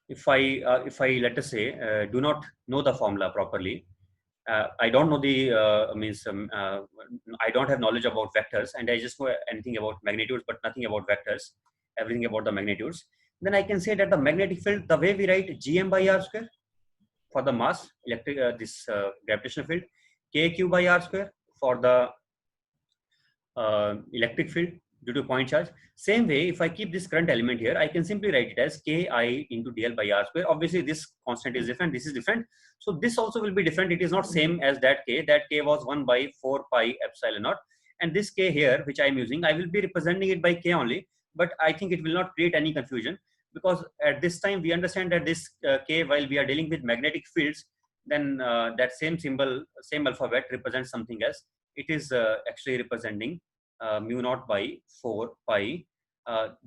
if I let us say do not know the formula properly, I don't know the I don't have knowledge about vectors, and I just know anything about magnitudes, but nothing about vectors, everything about the magnitudes. Then I can say that the magnetic field, the way we write gm by r square for the mass, electric, gravitational field, kq by r square for the electric field due to point charge. Same way, if I keep this current element here, I can simply write it as ki into dl by r square. Obviously, this constant is different. This is different. So this also will be different. It is not same as that k. That k was 1 by 4 pi epsilon naught. And this k here, which I am using, I will be representing it by k only. But I think it will not create any confusion, because at this time we understand that this k, while we are dealing with magnetic fields, then that same symbol, same alphabet represents something else. It is actually representing mu naught by 4 pi.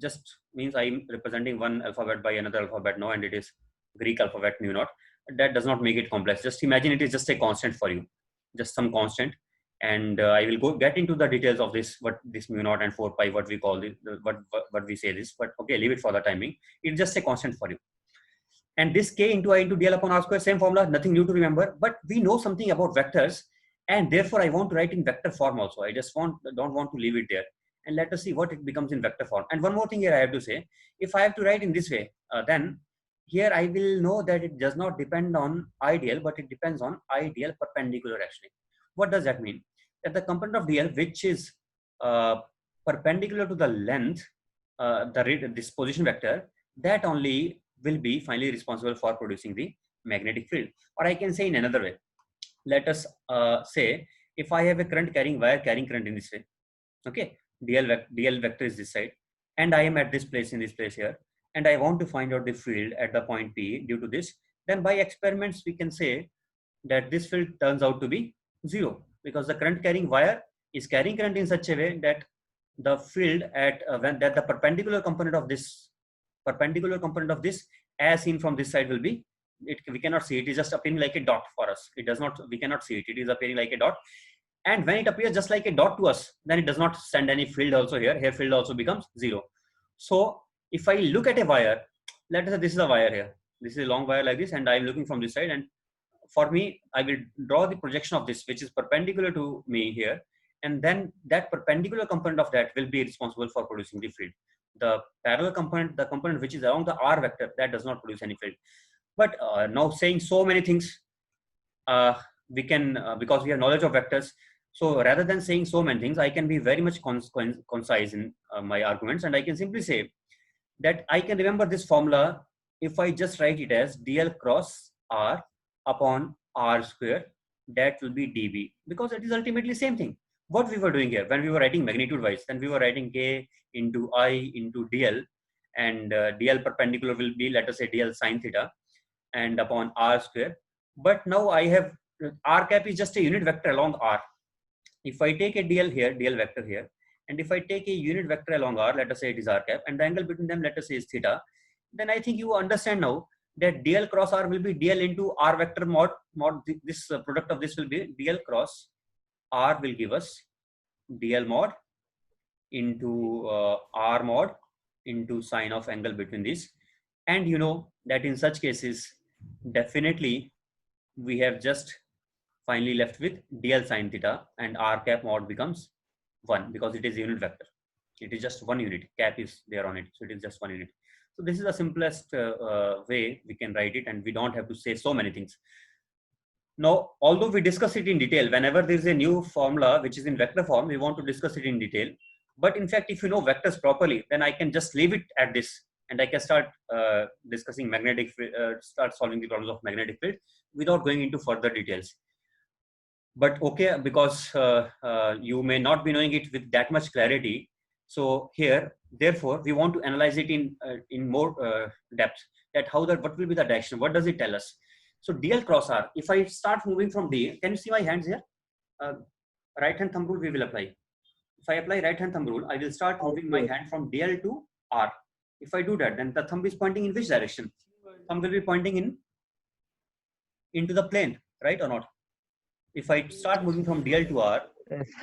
Just means I'm representing one alphabet by another alphabet now, and it is Greek alphabet mu naught. That does not make it complex. Just imagine it is just a constant for you, just some constant. And I will get into the details of this, what this mu naught and 4 pi, what we call this, what we say this, but okay, leave it for the timing. It's just a constant for you. And this k into I into dl upon r square, same formula, nothing new to remember, but we know something about vectors, and therefore I want to write in vector form also. I just don't want to leave it there. And let us see what it becomes in vector form. And one more thing here I have to say, if I have to write in this way, then here I will know that it does not depend on ideal, but it depends on ideal perpendicular actually. What does that mean? That the component of dl, which is perpendicular to the length, this position vector, that only will be finally responsible for producing the magnetic field. Or I can say in another way, let us say if I have a current carrying wire carrying current in this way, okay, dl vector is this side, and I am at this place, in this place here, and I want to find out the field at the point P due to this, then by experiments we can say that this field turns out to be 0, because the current carrying wire is carrying current in such a way that the field at that the perpendicular component of this as seen from this side will be, we cannot see it, is just appearing like a dot for us. It does not, we cannot see it, it is appearing like a dot. And when it appears just like a dot to us, then it does not send any field also here. Here field also becomes 0. So if I look at a wire, let us say this is a wire here, this is a long wire like this, and I am looking from this side, and for me, I will draw the projection of this, which is perpendicular to me here, and then that perpendicular component of that will be responsible for producing the field. The parallel component, the component which is along the r vector, that does not produce any field. But now saying so many things, we can, because we have knowledge of vectors, so rather than saying so many things, I can be very much concise in my arguments, and I can simply say that I can remember this formula if I just write it as dl cross r upon r square, that will be dB, because it is ultimately same thing. What we were doing here when we were writing magnitude wise, then we were writing k into I into dl, and dl perpendicular will be, let us say, dl sine theta, and upon r square. But now I have r cap is just a unit vector along r. If I take a dl here, dl vector here, and if I take a unit vector along r, let us say it is r cap, and the angle between them, let us say, is theta, then I think you understand now that dl cross r will be dl into r vector mod this product of this will be dl cross r will give us dl mod into r mod into sine of angle between these. And you know that in such cases, definitely we have just finally left with dl sine theta, and r cap mod becomes 1, because it is a unit vector. It is just one unit, cap is there on it, so it is just one unit. So this is the simplest way we can write it, and we don't have to say so many things. Now, although we discuss it in detail, whenever there is a new formula which is in vector form, we want to discuss it in detail. But in fact, if you know vectors properly, then I can just leave it at this, and I can start discussing magnetic, start solving the problems of magnetic field without going into further details. But okay, because you may not be knowing it with that much clarity, so here, therefore, we want to analyze it in more depth. That what will be the direction? What does it tell us? So dl cross r. If I start moving from d, can you see my hands here? Right hand thumb rule we will apply. If I apply right hand thumb rule, I will start moving my hand from dl to r. If I do that, then the thumb is pointing in which direction? Thumb will be pointing into the plane, right or not? If I start moving from dl to r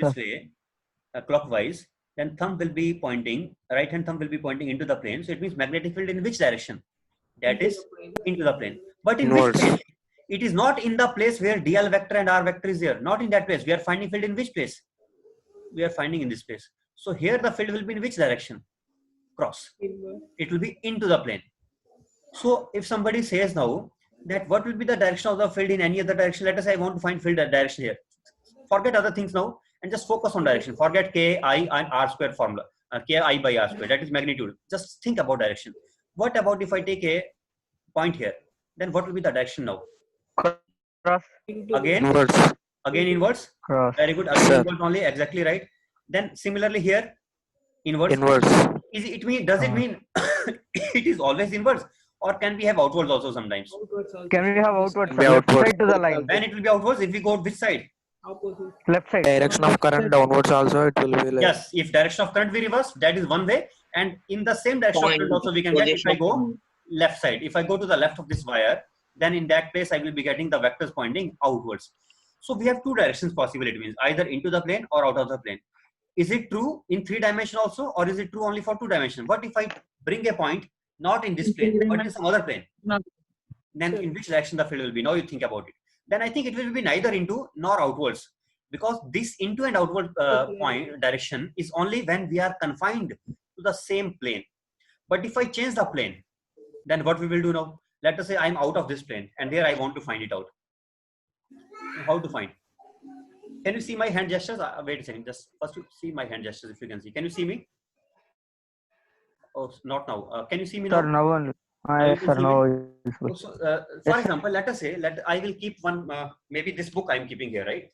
this way, clockwise, then thumb will be pointing, right hand thumb will be pointing into the plane. So it means magnetic field in which direction? That is into the plane. But in which Inwards. plane? It is not in the place where dl vector and r vector is there. Not in that place. We are finding field in which place? We are finding in this place. So here the field will be in which direction? Cross. It will be into the plane. So if somebody says now that what will be the direction of the field in any other direction, let us say I want to find field direction here. Forget other things now and just focus on direction. Forget k, I and r square formula. K I by r square, that is magnitude. Just think about direction. What about if I take a point here? Then what will be the direction now? Cross. Again, Inwards. again inwards. Cross. Very good. Again Sir. inwards only. Exactly right. Then similarly here, inwards. Inwards. Is it mean? Does it mean it is always inwards, or can we have outwards also sometimes? Can we have outwards? Can be Left outward. side to the line. When it will be outwards, if we go which side? Left side. Direction of current downwards also it will be like. Yes, if direction of current we reverse, that is one way, and in the same direction of current also we can get if I go left side. If I go to the left of this wire, then in that place I will be getting the vectors pointing outwards. So we have two directions possible. It means either into the plane or out of the plane. Is it true in 3 dimension also, or is it true only for 2 dimension? What if I bring a point not in this plane but in some other plane? Then in which direction the field will be? Now you think about it. Then I think it will be neither into nor outwards, because this into and outward point direction is only when we are confined to the same plane. But if I change the plane, then what we will do now? Let us say I'm out of this plane and there I want to find it out. How to find? Can you see my hand gestures? Wait a second, just first to see my hand gestures if you can see. Can you see me? Oh, not now. Can you see me now? Sir, now only. you Yes, can sir, see now. me? So, for example, let us say I will keep one, maybe this book I am keeping here, right?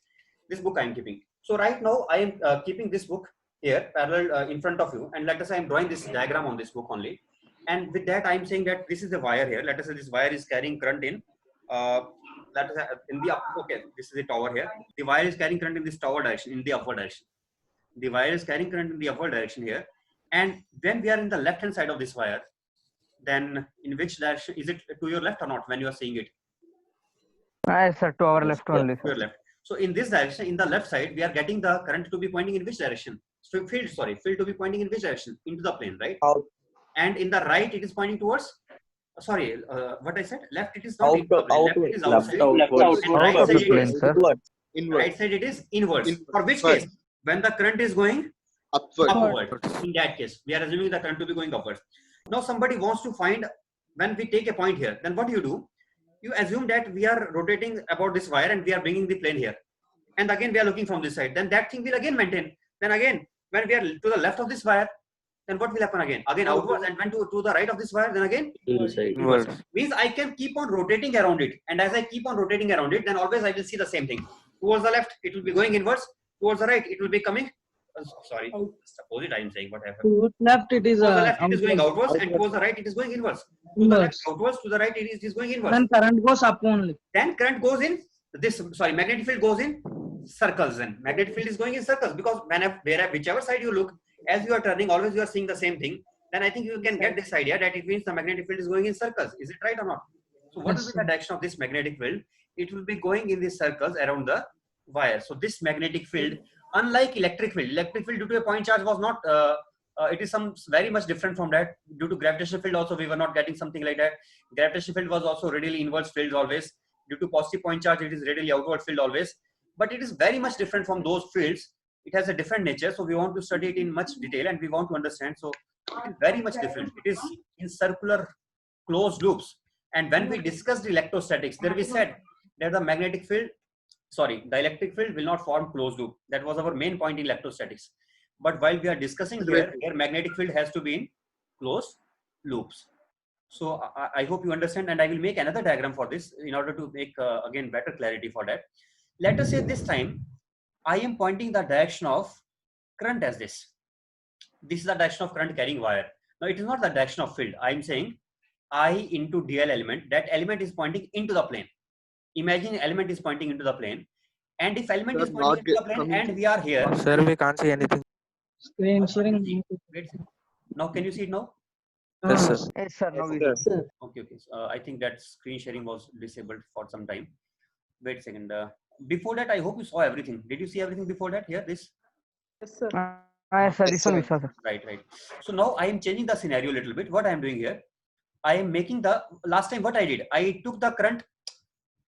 This book I am keeping. So right now I am keeping this book here parallel in front of you, and let us say I am drawing this diagram on this book only. And with that I am saying that this is the wire here. Let us say this wire is carrying current in, let us say in the okay, this is the tower here. The wire is carrying current in this tower direction, in the upward direction. The wire is carrying current in the upward direction here. And when we are in the left hand side of this wire, then in which direction is it? To your left or not when you are seeing it? Yes, sir, to our left only. To your left. So in this direction, in the left side, we are getting the current to be pointing in which direction? So field to be pointing in which direction? Into the plane, right? Out. And in the right, it is pointing towards. Sorry, what I said? Left, it is not Out, into the plane. Left, it is outside. outwards. And right Out of side, the it plane, is. sir. Right side, it is inwards. Inwards. For which Right. case? When the current is going Upward. upward. In that case, we are assuming the current to be going upwards. Now somebody wants to find, when we take a point here, then what do? You assume that we are rotating about this wire and we are bringing the plane here. And again, we are looking from this side. Then that thing will again maintain. Then again, when we are to the left of this wire, then what will happen again? Again outwards, and when to the right of this wire, then again Inwards. means I can keep on rotating around it. And as I keep on rotating around it, then always I will see the same thing. Towards the left, it will be going inwards. Towards the right, it will be coming. Sorry, opposite I am saying what happened. To left it is Towards the left, it is going outwards, and towards the right, it is going inwards. To the left, outwards, to the right, it is going inwards. then current goes up only. Then current goes in this. Sorry, magnetic field goes in circles. Then magnetic field is going in circles, because whichever side you look, as you are turning, always you are seeing the same thing. Then I think you can get this idea that it means the magnetic field is going in circles. Is it right or not? So what will be the direction of this magnetic field? It will be going in these circles around the wire. So this magnetic field, unlike electric field due to a point charge was not. It is very much different from that. Due to gravitational field also, we were not getting something like that. Gravitational field was also readily inwards field always. Due to positive point charge, it is readily outward field always. But it is very much different from those fields. It has a different nature. So we want to study it in much detail and we want to understand. So it is very much different. It is in circular closed loops. And when we discussed electrostatics, there we said that the magnetic field, the electric field will not form closed loop. That was our main point in electrostatics. But while we are discussing here magnetic field has to be in closed loops. So I hope you understand, and I will make another diagram for this in order to make again better clarity for that. Let us say this time I am pointing the direction of current as this. This is the direction of current carrying wire. Now it is not the direction of field. I am saying I into dl element. That element is pointing into the plane. Imagine element is pointing into the plane, and if element is pointing into the plane and we are here. Sir, we can't see anything. Screen sharing. Wait, now can you see it now? Yes, sir. Yes, sir, now we Okay. I think that screen sharing was disabled for some time. Wait a second. Before that, I hope you saw everything. Did you see everything before that? Here, this. Yes, sir. Yes, sir, this one we saw, sir. Right. So now I am changing the scenario a little bit. What I am doing here, I am making the, last time what I did, I took the current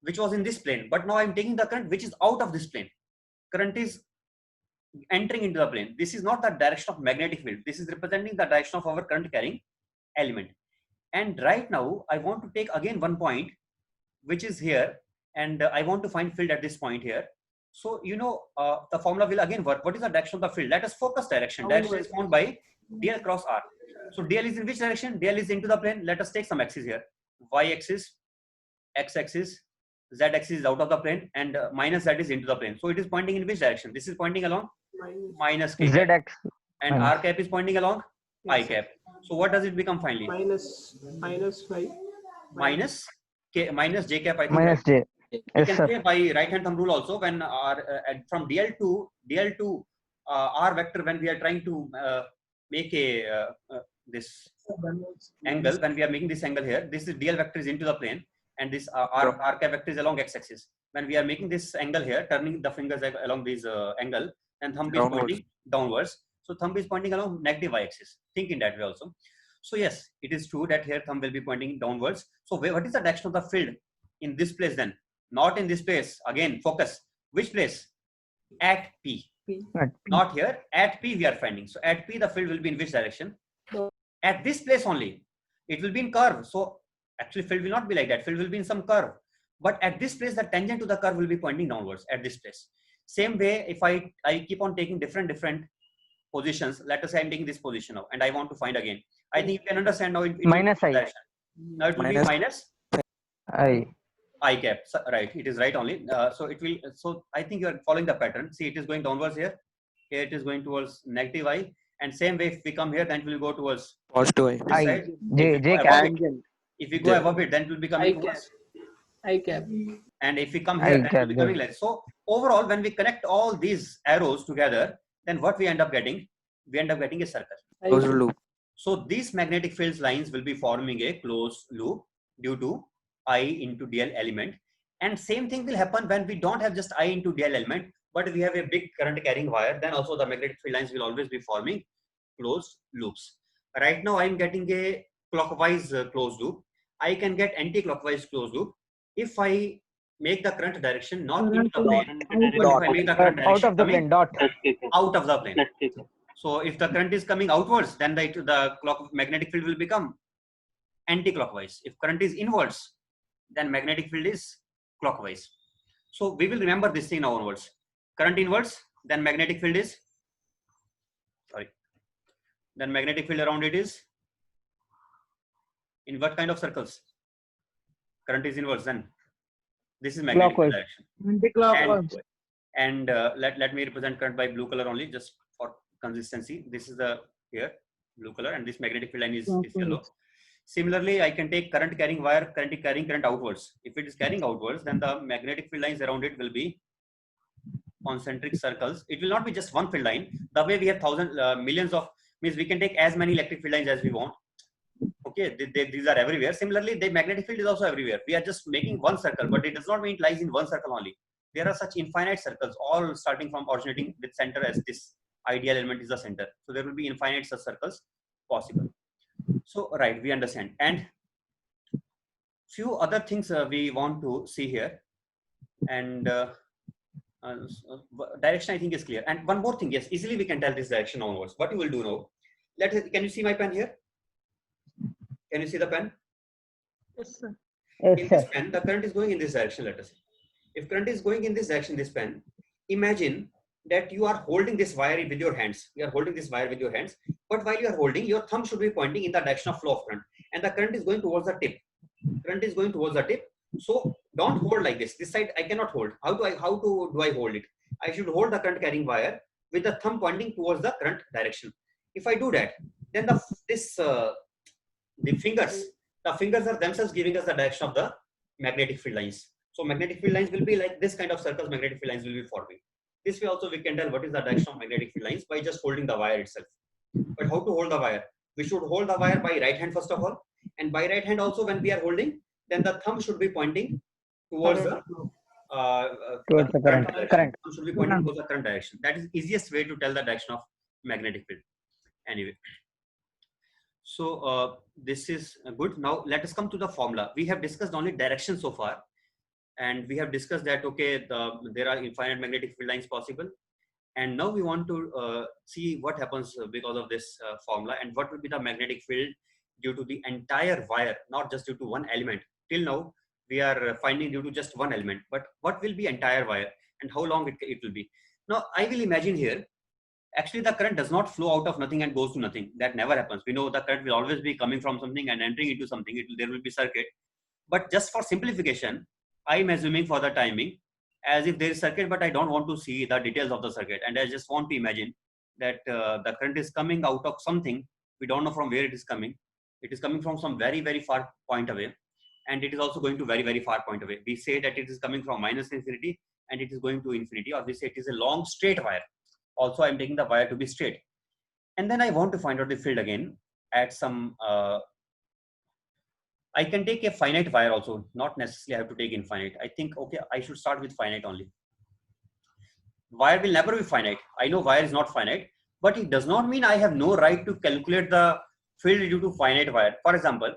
which was in this plane, but now I'm taking the current which is out of this plane. Current is entering into the plane. This is not the direction of magnetic field. This is representing the direction of our current carrying element. And right now I want to take again one point which is here, and I want to find field at this point here. So you know the formula will again work. What is the direction of the field? Let us focus direction. Direction is found by dl cross r. So dl is in which direction? Dl is into the plane. Let us take some axes here. Y axis, x axis, z axis is out of the plane, and minus z is into the plane. So it is pointing in which direction? This is pointing along minus k cap. ZX. And r cap is pointing along I cap. So what does it become finally? minus 5. Minus k minus j cap. I think. Minus J. You Yes, can sir. say by right hand thumb rule also, when from dl to r vector, when we are trying to make a this angle, when we are making this angle here, this is dl vector is into the plane, and this r cap vector is along x axis. When we are making this angle here, turning the fingers along this angle, and thumb is pointing downwards. So thumb is pointing along negative y axis. Think in that way also. So yes, it is true that here thumb will be pointing downwards. So what is the direction of the field in this place then? Not in this place. Again, focus. Which place? At P. At P. Not here. At P we are finding. So at P the field will be in which direction? At this place only. It will be in curve. So actually field will not be like that. Field will be in some curve. But at this place the tangent to the curve will be pointing downwards at this place. Same way, if I keep on taking different positions. Let us say I'm taking this position now, and I want to find again. I think you can understand now. Minus I. Direction. Now it will be minus I cap. So, right, it is right only. So it will. So I think you are following the pattern. See, it is going downwards here. Here it is going towards negative I, and same way if we come here, then it will go towards positive this I. side. J cap. If we go above it, then it will become I cap. and if we come here, then it will be coming less. So overall, when we connect all these arrows together, then what we end up getting? We end up getting a circle. closed loop. So these magnetic field lines will be forming a closed loop due to I into dl element. And same thing will happen when we don't have just I into dl element, but we have a big current carrying wire. Then also the magnetic field lines will always be forming closed loops. Right now I'm getting a clockwise closed loop. I can get anti-clockwise closed loop if I make the current direction not into the plane, but if I make the current Out direction of the plane. Dot. out of the plane. So if the current is coming outwards, then the magnetic field will become anti-clockwise. If current is inwards, then magnetic field is clockwise. So we will remember this thing now onwards. Current inwards, then magnetic field is, then magnetic field around it is in what kind of circles? Current is inwards, then this is magnetic field direction. Anti-clockwise. And let me represent current by blue color only, just for consistency. This is the here blue color, and this magnetic field line is yellow. Similarly, I can take current carrying wire, carrying current outwards. If it is carrying outwards, then the magnetic field lines around it will be concentric circles. It will not be just one field line. The way we have millions of, means we can take as many electric field lines as we want. Okay, these are everywhere. Similarly, the magnetic field is also everywhere. We are just making one circle, but it does not mean it lies in one circle only. There are such infinite circles, all starting from originating with center as this ideal element is the center. So there will be infinite such circles possible. So right, we understand. And few other things we want to see here. And direction I think is clear. And one more thing, yes, easily we can tell this direction onwards. What you will do now? Can you see my pen here? Can you see the pen? Yes, sir. In this pen, the current is going in this direction, let us say. If current is going in this direction, this pen, imagine that you are holding this wire with your hands. You are holding this wire with your hands, but while you are holding, your thumb should be pointing in the direction of flow of current, and the current is going towards the tip. Current is going towards the tip. So don't hold like this. This side I cannot hold. How do I hold it? I should hold the current carrying wire with the thumb pointing towards the current direction. If I do that, then the fingers are themselves giving us the direction of the magnetic field lines. So magnetic field lines will be like this kind of circles. Magnetic field lines will be forming. This way also we can tell what is the direction of magnetic field lines by just holding the wire itself. But how to hold the wire? We should hold the wire by right hand first of all, and by right hand also when we are holding, then the thumb should be pointing towards the current. Thumb should be pointing towards the current direction. That is easiest way to tell the direction of magnetic field. Anyway, So this is good. Now let us come to the formula. We have discussed only direction so far, and we have discussed that okay, there are infinite magnetic field lines possible, and now we want to see what happens because of this formula, and what will be the magnetic field due to the entire wire, not just due to one element. Till now we are finding due to just one element, but what will be entire wire and how long it will be. Now I will imagine here, actually the current does not flow out of nothing and goes to nothing. That never happens. We know the current will always be coming from something and entering into something. There will be circuit. But just for simplification, I am assuming for the timing as if there is circuit, but I don't want to see the details of the circuit. And I just want to imagine that the current is coming out of something. We don't know from where it is coming. It is coming from some very, very far point away. And it is also going to very, very far point away. We say that it is coming from minus infinity and it is going to infinity, or we say it is a long straight wire. Also, I'm taking the wire to be straight. And then I want to find out the field again at some, I can take a finite wire also, not necessarily I have to take infinite. I think, okay, I should start with finite only. Wire will never be finite. I know wire is not finite, but it does not mean I have no right to calculate the field due to finite wire. For example,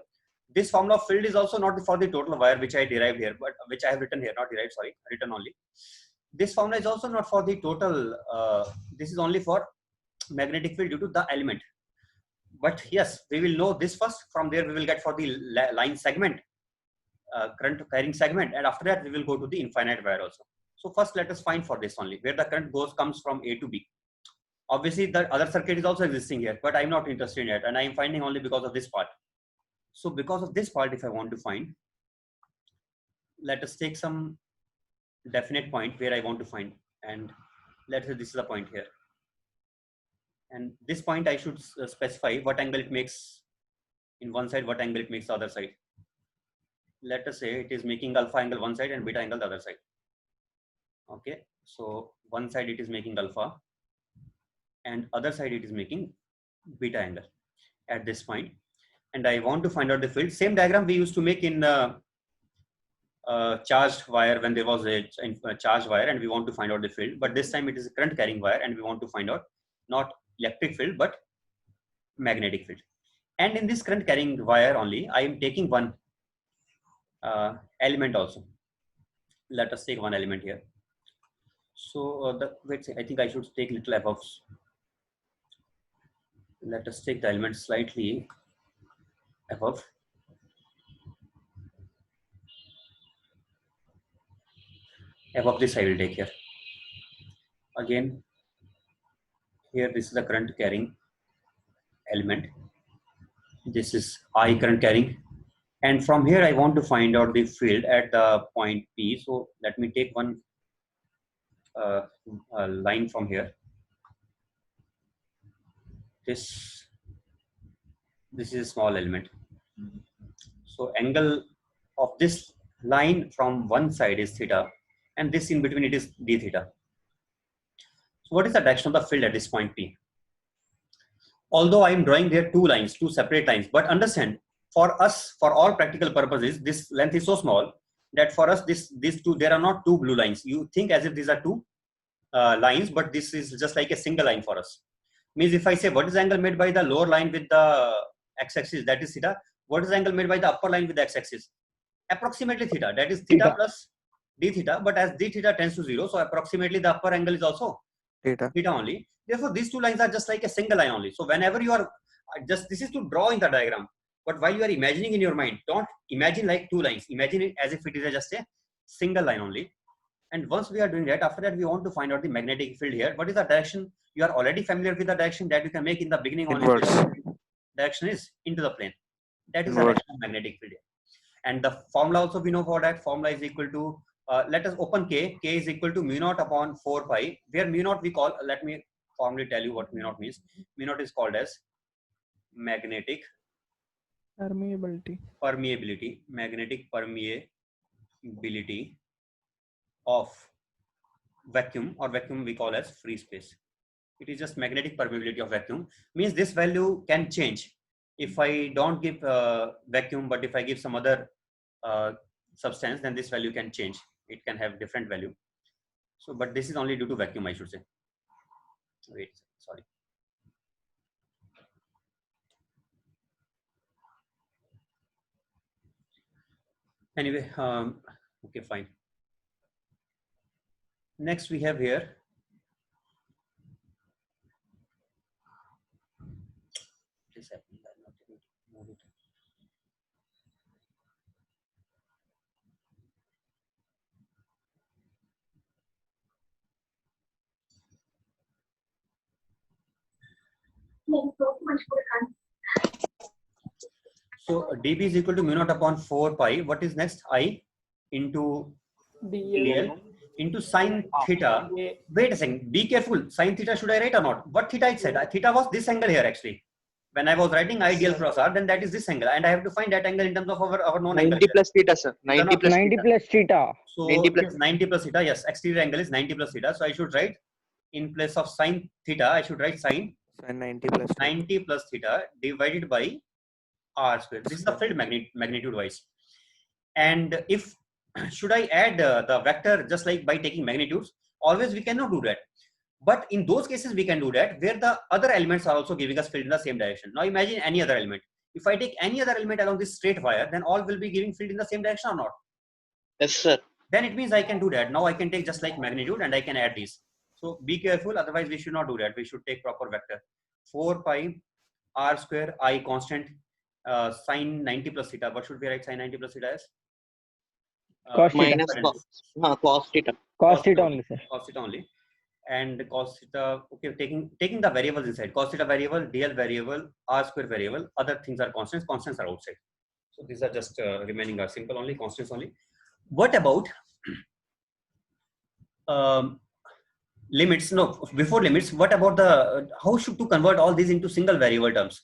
this formula of field is also not for the total wire, which I derived here, but which I have written here, not derived, sorry, written only. This formula is also not for the total, this is only for magnetic field due to the element. But yes, we will know this first. From there, we will get for the line segment, current carrying segment. And after that, we will go to the infinite wire also. So first, let us find for this only, where the current comes from A to B. Obviously, the other circuit is also existing here, but I'm not interested in it. And I'm finding only because of this part. So because of this part, if I want to find, let us take some definite point where I want to find, and let's say this is the point here, and this point I should specify what angle it makes in one side, what angle it makes the other side. Let us say it is making alpha angle one side and beta angle the other side. Okay, so one side it is making alpha and other side it is making beta angle at this point, and I want to find out the field. Same diagram we used to make in charged wire when there was a charged wire and we want to find out the field, but this time it is a current carrying wire and we want to find out not electric field but magnetic field. And in this current carrying wire only, I am taking one element also. Let us take one element here. So wait, I think I should take little above. Let us take the element slightly above. Above this I will take here. Again, here this is the current carrying element. This is I current carrying. And from here I want to find out the field at the point P. So let me take one line from here. This is a small element. So angle of this line from one side is theta, and this in between it is d theta. So what is the direction of the field at this point P? Although I am drawing there two lines, two separate lines, but understand, for us, for all practical purposes, this length is so small that for us, these two, there are not two blue lines. You think as if these are two lines, but this is just like a single line for us. Means if I say what is the angle made by the lower line with the x-axis, that is theta. What is the angle made by the upper line with the x-axis? Approximately theta, that is theta plus d theta, but as d theta tends to 0, so approximately the upper angle is also theta only. Therefore, these two lines are just like a single line only. So whenever you are just, this is to draw in the diagram, but while you are imagining in your mind, don't imagine like two lines. Imagine it as if it is just a single line only. And once we are doing that, after that we want to find out the magnetic field here. What is the direction? You are already familiar with the direction that you can make in the beginning only. Direction is into the plane. That is the direction of magnetic field here. And the formula also we know for that. Formula is equal to, let us open K. K is equal to mu naught upon 4 pi. Where mu naught we call, let me formally tell you what mu naught means. Mu naught is called as magnetic permeability, magnetic permeability of vacuum, or vacuum we call as free space. It is just magnetic permeability of vacuum. Means this value can change. If I don't give vacuum, but if I give some other substance, then this value can change. It can have different value. So, but this is only due to vacuum, I should say. Wait, sorry. Anyway, okay, fine. Next we have here. What is happening? I'm not able to move it. So dB is equal to mu naught upon 4 pi. What is next? I into dl into sine theta. Wait a second. Be careful. Sine theta should I write or not? What theta I said? Theta was this angle here actually. When I was writing I dl cross r, then that is this angle, and I have to find that angle in terms of our known angle. 90 plus theta, sir. 90 plus 90 theta. plus theta. So 90 plus- it is 90 plus theta. Yes, exterior angle is 90 plus theta. So I should write in place of sine theta, I should write sine Sin 90 plus 90 plus theta divided by r square. This is the field magnitude wise. And if should I add the vector just like by taking magnitudes? Always we cannot do that. But in those cases we can do that where the other elements are also giving us field in the same direction. Now imagine any other element. If I take any other element along this straight wire, then all will be giving field in the same direction or not? Yes, sir. Then it means I can do that. Now I can take just like magnitude and I can add these. So be careful, otherwise we should not do that. We should take proper vector. 4 pi r square I constant sine 90 plus theta. What should we write sine 90 plus theta as? Cos theta. Minus cos theta. Cos theta only, sir. Cos theta only. And cos theta, okay, taking the variables inside. Cos theta variable, dl variable, r square variable. Other things are constants. Constants are outside. So these are just remaining are simple only, constants only. What about limits? No, before limits, what about the how should to convert all these into single variable terms?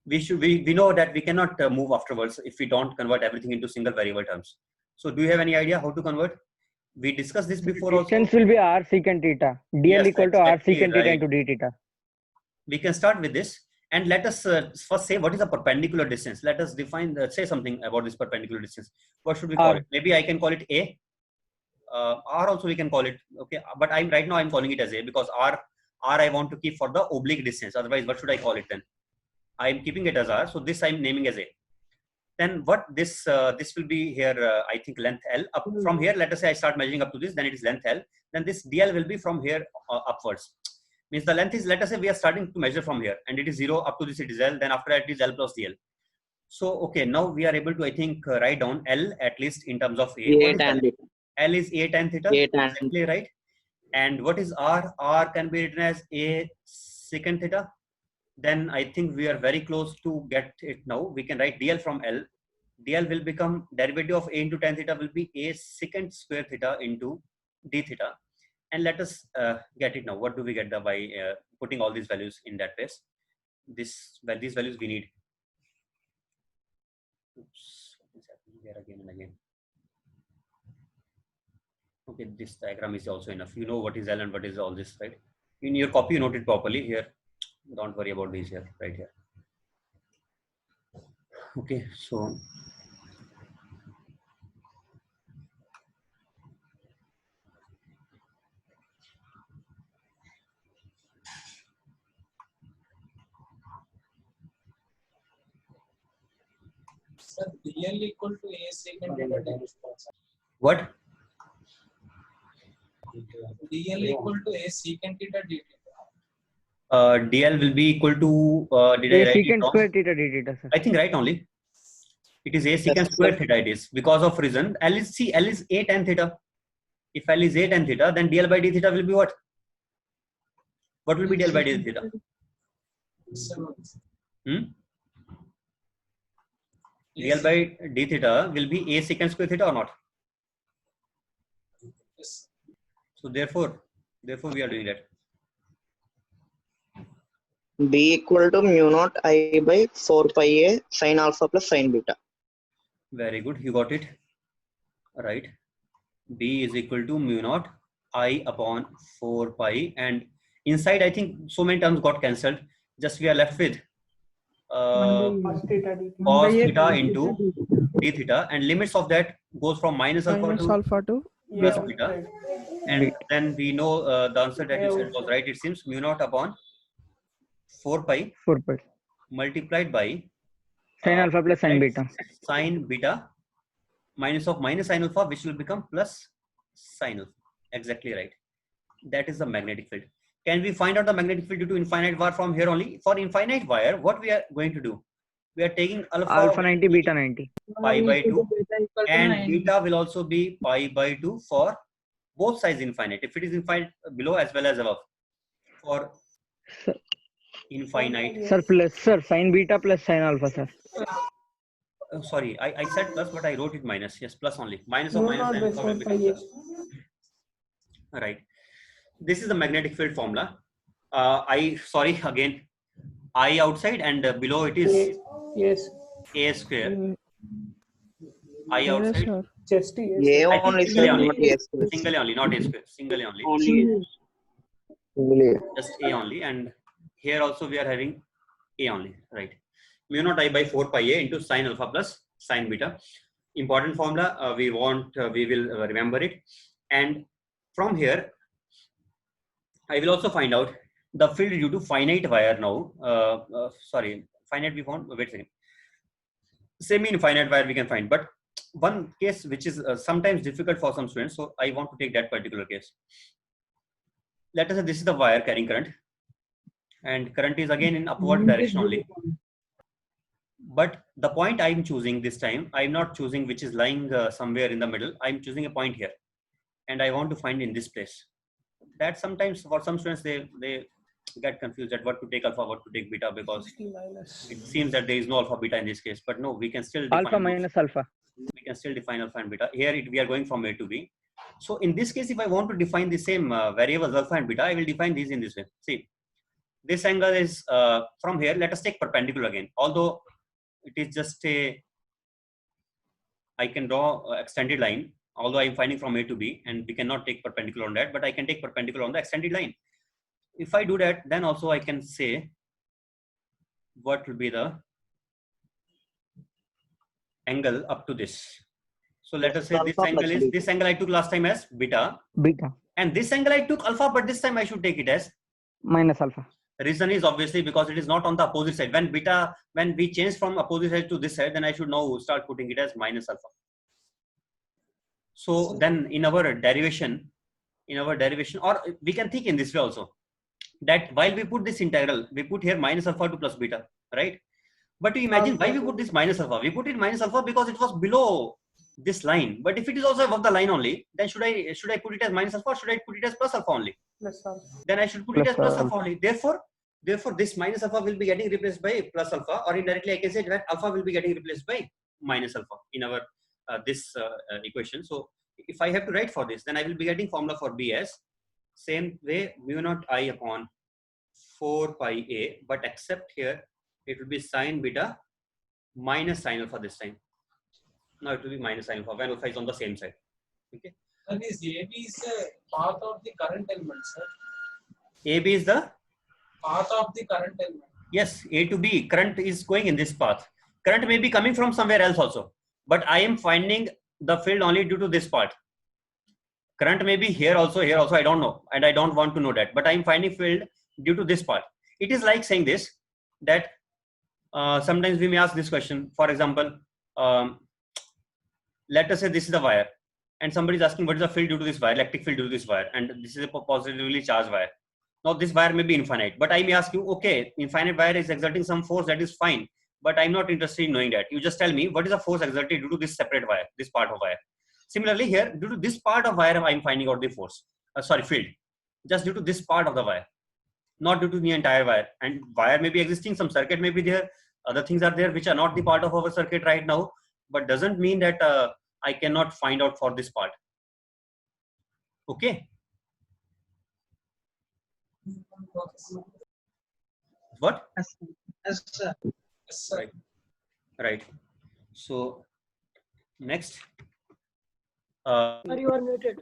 We know that we cannot move afterwards if we don't convert everything into single variable terms. So do you have any idea how to convert? We discussed this before also. Distance will be r secant theta. dl Yes, equal to r exactly secant theta right. into d theta. We can start with this and let us first say what is a perpendicular distance. Let us define say something about this perpendicular distance. What should we call R. it? Maybe I can call it a. R also we can call it, okay, but right now I'm calling it as a because r I want to keep for the oblique distance. Otherwise what should I call it then? I'm keeping it as r, so this I'm naming as a. Then what this will be here, I think length L. Up from here, let us say I start measuring up to this, then it is length L. Then this dl will be from here upwards. Means the length is, let us say we are starting to measure from here and it is 0 up to this it is L, then after that it is L plus dl. So okay, now we are able to I think write down L at least in terms of a. A tan theta. L is a tan theta. A tan. Exactly right. And what is r? R can be written as a secant theta. Then I think we are very close to get it now. We can write dl from L. dl will become derivative of a into tan theta will be a secant square theta into d theta. And let us get it now. What do we get by putting all these values in that place? These values we need. Oops, what is happening here again and again? Okay, this diagram is also enough. You know what is L and what is all this, right? In your copy, you note it properly here. Don't worry about these here, right here. Okay, so Sir, dl equal to a secant theta d. what? dl equal to a secant theta d. DL will be equal to, did I a write it secant wrong? square theta d theta, sir. I think right only. It is a secant square theta it is. Because of reason, L is a tan theta. If L is a tan theta, then DL by d theta will be what? What will be DL by d theta? Hmm? DL by d theta will be a secant square theta or not? Yes. So therefore we are doing that. B equal to mu naught I by 4 pi a sin alpha plus sin beta. Very good, you got it. Right. B is equal to mu naught I upon 4 pi, and inside I think so many terms got cancelled. Just we are left with Cos theta d. cos theta into d theta, and limits of that goes from minus alpha Minus to alpha to plus Yeah, beta. right. And then we know the answer that you said was right. It seems mu naught upon 4 pi 4 pi. multiplied by Sin alpha plus sin beta. sin beta minus of minus sine alpha, which will become plus sine alpha. Exactly right. That is the magnetic field. Can we find out the magnetic field due to infinite wire from here only? For infinite wire, what we are going to do? We are taking Alpha 90, beta 90. pi by 2, Beta equal to and 9. beta will also be pi by 2 for both sides infinite. If it is infinite below as well as above. For Sir, infinite. sir, plus, sir, sine beta plus sine alpha, sir. Sorry, I said plus, but I wrote it minus. Yes, plus only. Minus of No, minus not sine alpha will before become pi a. plus. Right. This is the magnetic field formula. Sorry again. I outside and below it is Yes. a square. Mm, I outside. Just yes. A I think only, single sir, only. not A square. Single only, not a square. Single only. Only A. Just a only, and here also we are having a only, right? Mu naught I by 4 pi a into sine alpha plus sine beta. Important formula. We will remember it, and from here I will also find out the field due to finite wire now. Sorry, finite we found. Wait a second. Semi-infinite wire we can find, but one case which is sometimes difficult for some students, so I want to take that particular case. Let us say this is the wire carrying current, and current is again in upward direction only. But the point I'm choosing this time, I'm not choosing which is lying somewhere in the middle. I'm choosing a point here, and I want to find in this place. That sometimes for some students they get confused at what to take alpha, what to take beta, because 60 minus. it seems that there is no alpha beta in this case. But no, we can still define Alpha minus alpha. we can still define alpha and beta. Here we are going from A to B. So in this case, if I want to define the same variables alpha and beta, I will define these in this way. See, this angle is from here. Let us take perpendicular again. Although it is just I can draw extended line. Although I am finding from A to B, and we cannot take perpendicular on that, but I can take perpendicular on the extended line. If I do that, then also I can say what will be the angle up to this. So let us say this Alpha angle plus is, beta. this angle I took last time as beta, Beta and this angle I took alpha, but this time I should take it as. minus alpha. The reason is obviously because it is not on the opposite side. When we change from opposite side to this side, then I should now start putting it as minus alpha. So then in our derivation, or we can think in this way also, that while we put this integral, we put here minus alpha to plus beta, right? But you imagine why we put this minus alpha. We put it minus alpha because it was below this line. But if it is also above the line only, then should I put it as minus alpha, or should I put it as plus alpha only? Plus alpha. Then I should put it as plus alpha only. Therefore, this minus alpha will be getting replaced by plus alpha, or indirectly I can say that alpha will be getting replaced by minus alpha in our this equation. So if I have to write for this, then I will be getting formula for B as same way mu naught I upon 4 pi a, but except here it will be sine beta minus sine alpha this time. Now it will be minus sine alpha when alpha is on the same side. Okay. And is AB is a path of the current element, sir. AB is the Path of the current element. yes, A to B. Current is going in this path. Current may be coming from somewhere else also, but I am finding the field only due to this part. Current may be here also, I don't know, and I don't want to know that, but I am finding field due to this part. It is like saying this, that sometimes we may ask this question. For example, let us say this is the wire, and somebody is asking what is the field due to this wire, electric field due to this wire, and this is a positively charged wire. Now this wire may be infinite, but I may ask you, okay, infinite wire is exerting some force, that is fine, but I'm not interested in knowing that. You just tell me what is the force exerted due to this separate wire, this part of wire. Similarly here, due to this part of wire, I'm finding out the force, field, just due to this part of the wire, not due to the entire wire. And wire may be existing, some circuit may be there, other things are there which are not the part of our circuit right now, but doesn't mean that I cannot find out for this part. Okay. What? Yes, sir. Yes, sir. Right. So next. Sir, you are muted.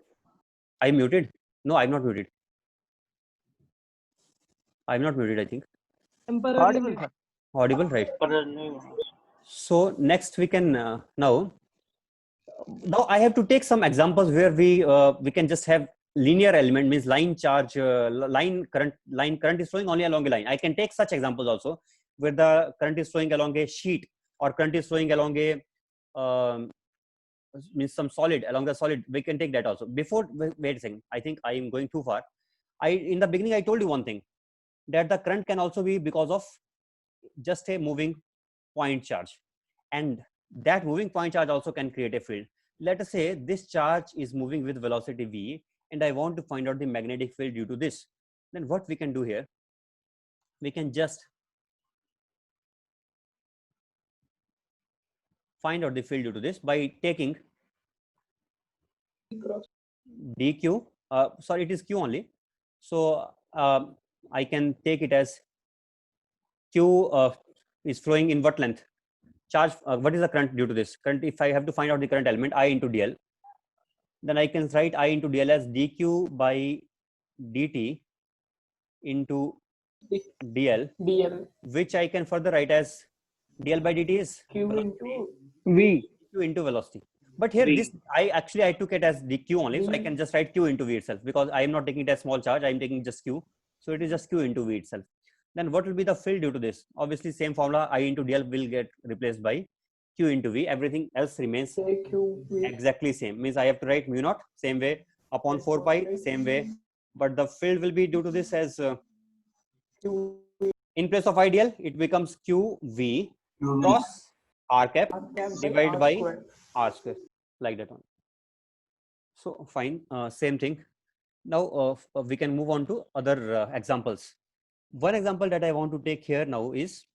I'm muted. No, I'm not muted. I'm not muted, I think. Temporarily Audible, muted. sir. Audible, right? So next we can now I have to take some examples where we can just have linear element, means line charge, line current is flowing only along a line. I can take such examples also where the current is flowing along a sheet, or current is flowing along a means some solid along the solid, we can take that also. Before, wait a second, I think I am going too far. In the beginning I told you one thing, that the current can also be because of just a moving point charge, and that moving point charge also can create a field. Let us say this charge is moving with velocity v, and I want to find out the magnetic field due to this. Then what we can do here, we can just find out the field due to this by taking dq, sorry, it is q only. So I can take it as q is flowing in what length? Charge, what is the current due to this? Current, if I have to find out the current element, I into dl, then I can write I into dl as dq by dt into dl, which I can further write as dl by dt is Q into V. q into velocity. But here, this I took it as dq only, so I can just write q into v itself, because I am not taking it as small charge, I am taking just q, so it is just q into v itself. Then what will be the field due to this? Obviously, same formula, I into dl will get replaced by q into v. Everything else remains exactly same. Means I have to write mu naught same way upon 4 pi same way, but the field will be due to this as in place of ideal, it becomes qv cross r cap divided by r square, like that one. So fine, same thing. Now we can move on to other examples. One example that I want to take here now is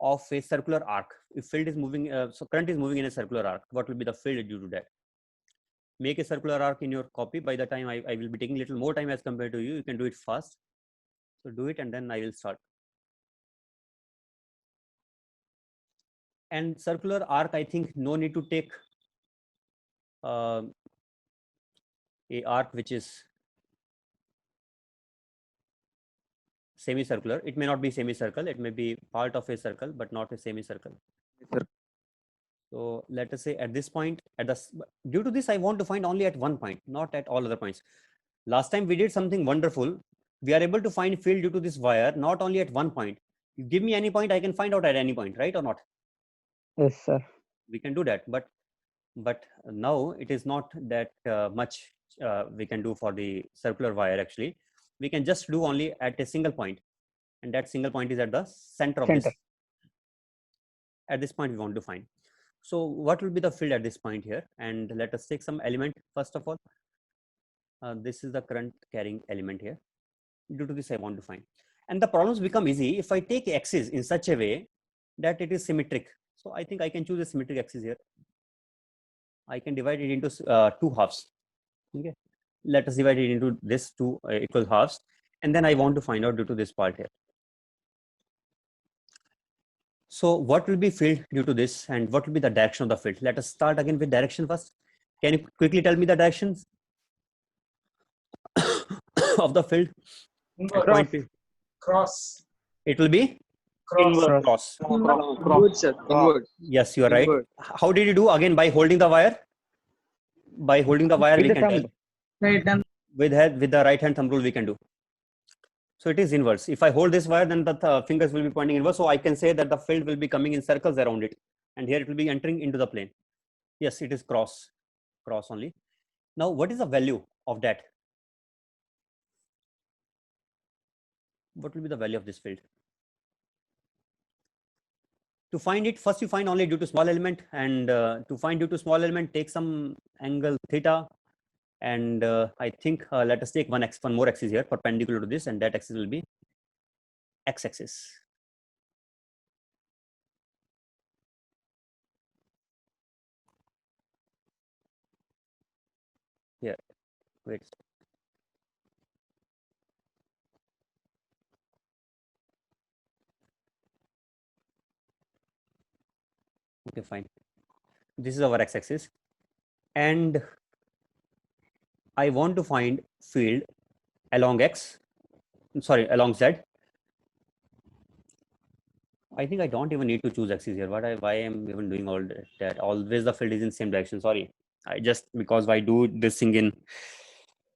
of a circular arc. If field is moving, so current is moving in a circular arc, what will be the field due to that? Make a circular arc in your copy. By the time I will be taking a little more time as compared to you, you can do it fast. So do it and then I will start. And circular arc, I think no need to take a arc which is semicircular. It may not be semicircle, it may be part of a circle, but not a semicircle. So let us say at this point, due to this, I want to find only at one point, not at all other points. Last time we did something wonderful. We are able to find field due to this wire, not only at one point. You give me any point, I can find out at any point, right or not? Yes, sir. We can do that, but now it is not that much we can do for the circular wire. Actually, we can just do only at a single point, and that single point is at the center of this. At this point we want to find. So what will be the field at this point here? And let us take some element first of all. This is the current carrying element here. Due to this I want to find, and the problems become easy if I take axis in such a way that it is symmetric. So I think I can choose a symmetric axis here. I can divide it into two halves. Okay, let us divide it into this two equal halves, and then I want to find out due to this part here. So what will be field due to this, and what will be the direction of the field? Let us start again with direction first. Can you quickly tell me the directions of the field? Cross. It will be cross. Inward, sir. Inward. Yes, you are right. Inward. How did you do? Again, by holding the wire. By holding the wire, With we the can thumb. tell. Right hand. With the right hand thumb rule, we can do. So it is inverse. If I hold this wire, then the fingers will be pointing inverse. So I can say that the field will be coming in circles around it, and here it will be entering into the plane. Yes, it is cross only. Now, what is the value of that? What will be the value of this field? To find it, first you find only due to small element, and to find due to small element, take some angle theta, and I think let us take one more axis here perpendicular to this, and that axis will be x-axis. Here, wait. Okay, fine. This is our x-axis, and I want to find field along along z. I think I don't even need to choose axis here. Why am I even doing all that? Always the field is in same direction. Sorry, because I do this thing in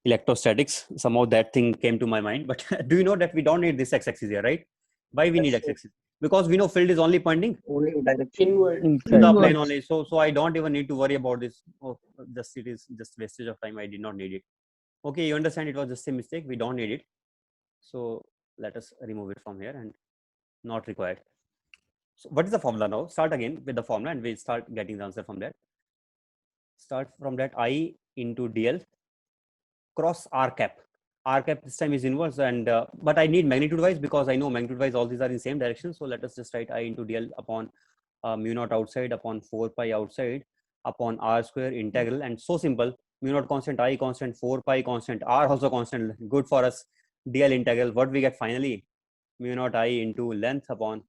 electrostatics, somehow that thing came to my mind. But do you know that we don't need this x-axis here, right? Why we need x-axis? because we know field is only pointing Only direction. Inward. to the Inside. plane only. So I don't even need to worry about this. Oh, just it is just wastage of time. I did not need it. Okay, you understand it was just a mistake. We don't need it. So let us remove it from here and not required. So what is the formula now? Start again with the formula and we'll start getting the answer from that. Start from that I into dl cross r cap. R cap this time is inverse, and but I need magnitude wise because I know magnitude wise all these are in same direction. So let us just write I into dl upon mu naught outside upon 4 pi outside upon r square integral, and so simple. Mu naught constant, I constant, 4 pi constant, r also constant, good for us. Dl integral, what we get finally? Mu naught I into length upon,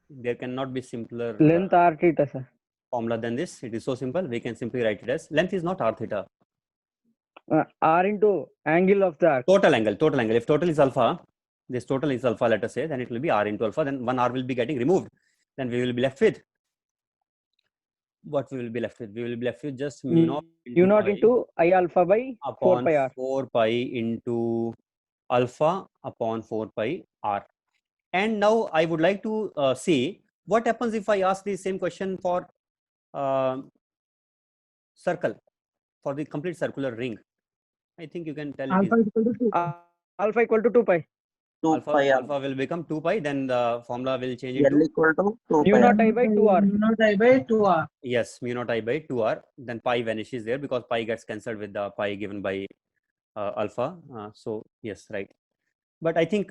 there cannot be simpler Length r theta, sir. formula than this. It is so simple. We can simply write it as length is not r theta. R into angle of the arc. Total angle. If total is alpha, this total is alpha, let us say, then it will be r into alpha. Then one r will be getting removed. Then we will be left with what we will be left with. We will be left with just mu naught U naught into I alpha by 4 upon pi r. 4 pi into alpha upon 4 pi r. And now I would like to see what happens if I ask the same question for circle, for the complete circular ring. I think you can tell it Alpha is equal to 2. Alpha equal to 2 pi. 2 pi r. alpha will become 2 pi, then the formula will change L into equal to 2 U pi naught r. I by 2 r. Mu naught I by 2 r. yes, mu naught I by 2r. Then pi vanishes there because pi gets cancelled with the pi given by alpha. So yes, right. But I think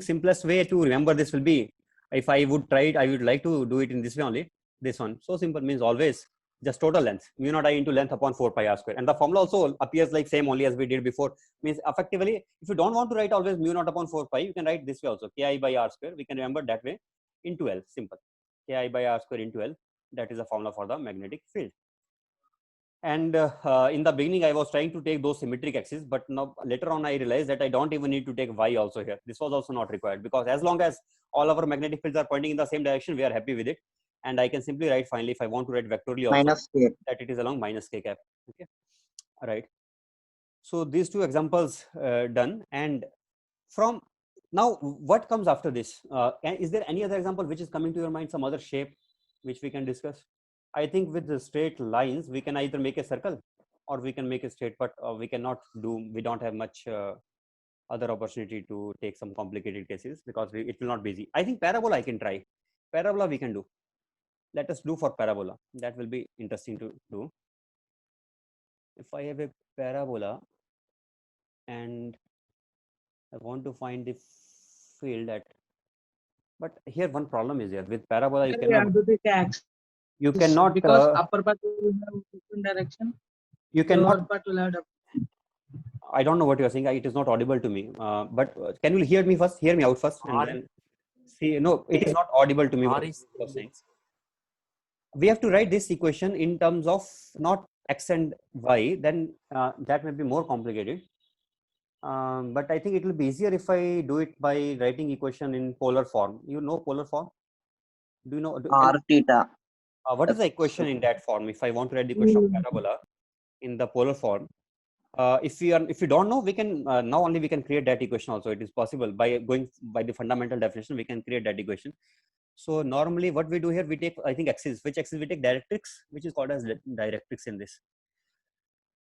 simplest way to remember this will be, if I would try it, I would like to do it in this way only. This one, so simple, means always just total length, mu naught I into length upon 4 pi r square, and the formula also appears like same only as we did before. Means effectively, if you don't want to write always mu naught upon 4 pi, you can write this way also, ki by r square. We can remember that way into L. Simple, ki by r square into L. That is the formula for the magnetic field. And in the beginning, I was trying to take those symmetric axes, but now later on I realized that I don't even need to take y also here. This was also not required, because as long as all our magnetic fields are pointing in the same direction, we are happy with it. And I can simply write finally, if I want to write vectorially also, Minus k. that it is along minus k cap. Okay, all right. So these two examples done, and from now what comes after this? Is there any other example which is coming to your mind, some other shape which we can discuss? I think with the straight lines, we can either make a circle or we can make a straight, but we cannot do, we don't have much other opportunity to take some complicated cases, because it will not be easy. I think parabola I can try. Parabola we can do. Let us do for parabola. That will be interesting to do. If I have a parabola and I want to find the field at, but here one problem is there with parabola. You We cannot. have to take axis You cannot. because upper part will have different direction. You cannot. Lower part will have different. I don't know what you are saying. It is not audible to me. But can you hear me first? Hear me out first, and then see. No, it is not audible to me. What you are saying. We have to write this equation in terms of not x and y. Then that may be more complicated. But I think it will be easier if I do it by writing equation in polar form. You know polar form? Do you know? R theta. What is the equation in that form? If I want to write the equation of parabola in the polar form, if you don't know, we can now only we can create that equation also. It is possible by going by the fundamental definition. We can create that equation. So normally what we do here, we take, I think, axis. Which axis we take? Directrix, which is called as directrix in this.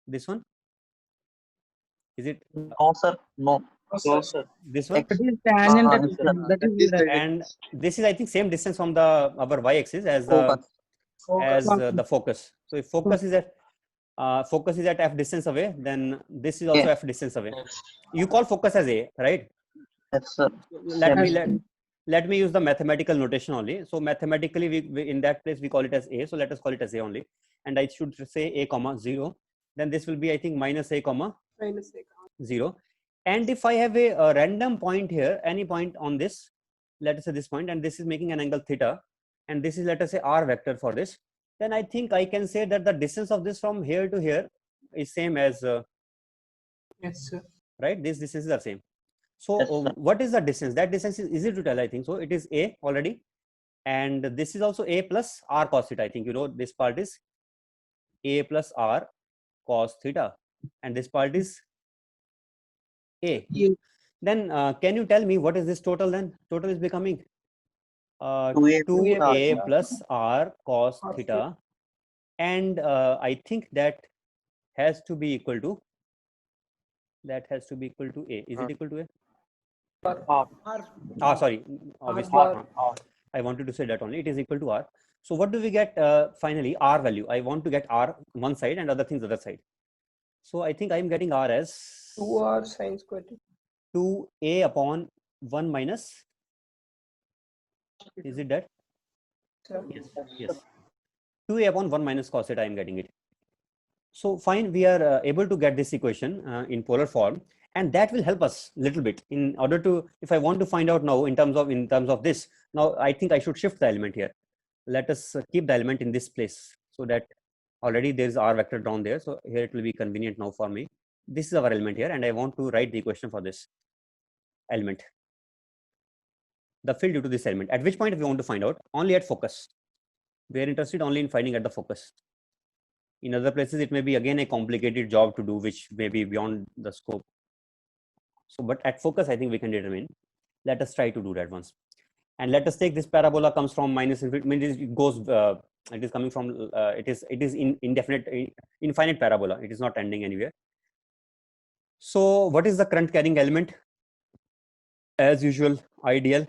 This one. Is it? No, sir. No. No, sir. This one. That is tangent. That is And this is, I think, same distance from the our y-axis as the the focus. So if focus is at f distance away, then this is also f distance away. You call focus as a, right? Yes, sir. Let me use the mathematical notation only. So mathematically, we in that place we call it as a. So let us call it as a only. And I should say a comma 0. Then this will be, I think, minus a comma 0. And if I have a random point here, any point on this, let us say this point, and this is making an angle theta, and this is, let us say, r vector for this, then I think I can say that the distance of this from here to here is same as Yes, sir. right. These distances are same. So Yes, sir. what is the distance? That distance is easy to tell, I think. So it is a already, and this is also a plus r cos theta. I think you know this part is a plus r cos theta, and this part is a. Then can you tell me what is this total then? Total is becoming 2a 2a plus r cos theta, and I think that has to be equal to a. Is it equal to a? Sorry, obviously I wanted to say that only. It is equal to r. So what do we get finally? R value. I want to get r one side and other things other side. So I think I am getting r as 2r sin square theta. 2a upon 1 minus. Is it that? Sir. Yes. 2a upon 1 minus cos theta, I am getting it. So fine, we are able to get this equation in polar form, and that will help us a little bit in order to, if I want to find out now in terms of this, now I think I should shift the element here. Let us keep the element in this place, so that already there is r vector down there. So here it will be convenient now for me. This is our element here, and I want to write the equation for this element. The field due to this element. At which point we want to find out? Only at focus. We are interested only in finding at the focus. In other places, it may be again a complicated job to do, which may be beyond the scope. So, but at focus, I think we can determine. Let us try to do that once. And let us take this parabola comes from minus infinity. I mean, it goes. It is coming from. It is indefinite, infinite parabola. It is not ending anywhere. So, what is the current carrying element? As usual, ideal.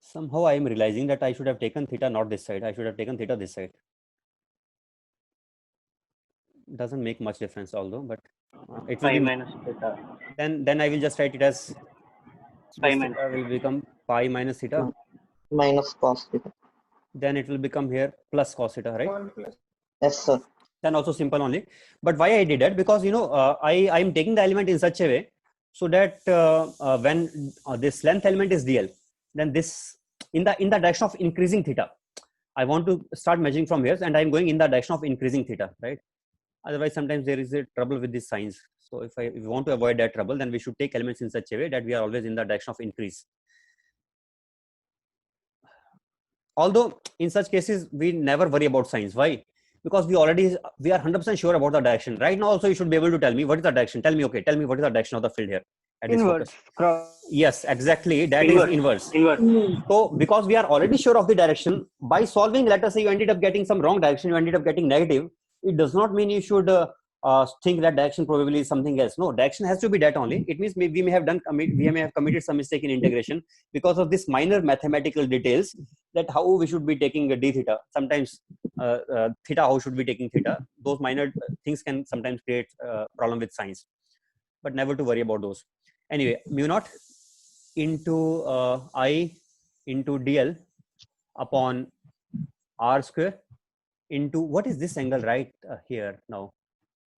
Somehow I am realizing that I should have taken theta not this side. I should have taken theta this side. Doesn't make much difference, although, but it will Pi be, minus theta. then I will just write it as Pi this minus. theta will become pi minus theta. minus cos theta. Then it will become here plus cos theta, right? 1 plus. Yes, sir. Then also simple only. But why I did that? Because I am taking the element in such a way so that when this length element is dl, then this in the direction of increasing theta. I want to start measuring from here, and I am going in the direction of increasing theta, right? Otherwise, sometimes there is a trouble with these signs. So if we want to avoid that trouble, then we should take elements in such a way that we are always in the direction of increase. Although in such cases, we never worry about signs. Why? Because we are 100% sure about the direction. Right now also you should be able to tell me what is the direction. Tell me what is the direction of the field here at this Inverse. focus. Yes, exactly. That Inverse. is inverse. Inverse. So because we are already sure of the direction, by solving, let us say you ended up getting some wrong direction, you ended up getting negative, it does not mean you should think that direction probably is something else. No, direction has to be that only. It means we may have committed some mistake in integration because of this minor mathematical details, that how we should be taking a d theta. Sometimes theta, how should we be taking theta. Those minor things can sometimes create problem with signs, but never to worry about those. Anyway, mu naught into I into dl upon r square into, what is this angle right here now?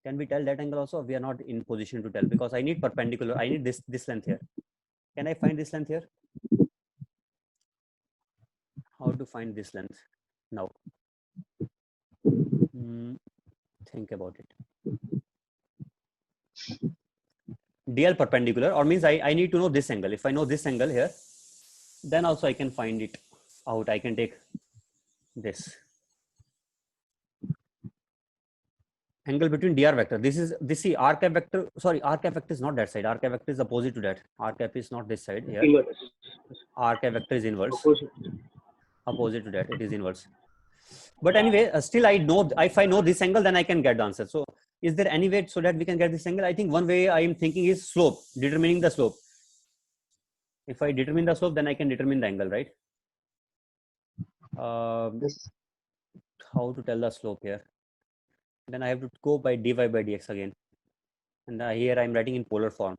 Can we tell that angle also? We are not in position to tell because I need perpendicular. I need this length here. Can I find this length here? How to find this length now? Think about it. DL perpendicular, or means I need to know this angle. If I know this angle here, then also I can find it out. I can take this angle between dr vector. This see r cap vector. Sorry, r cap vector is not that side. R cap vector is opposite to that. R cap is not this side here. Inverse. R cap vector is inverse. Opposite. To that, it is inverse. But anyway, still I know, if I know this angle, then I can get the answer. So is there any way so that we can get this angle? I think one way I am thinking is slope, determining the slope. If I determine the slope, then I can determine the angle, right? Yes. How to tell the slope here? Then I have to go by dy by dx again. And here I'm writing in polar form.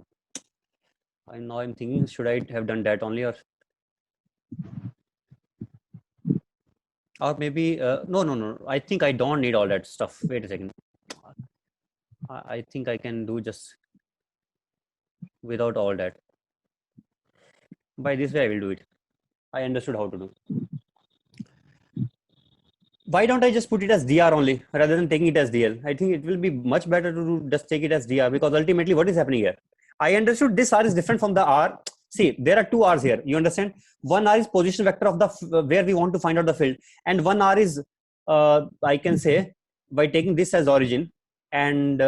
And now I'm thinking, should I have done that only, or maybe, no. I think I don't need all that stuff. Wait a second. I think I can do just without all that. By this way, I will do it. I understood how to do. Why don't I just put it as dr only rather than taking it as dl? I think it will be much better to just take it as dr, because ultimately what is happening here? I understood this r is different from the r. See, there are two r's here. You understand? One r is position vector of the where we want to find out the field, and one r is I can say by taking this as origin, and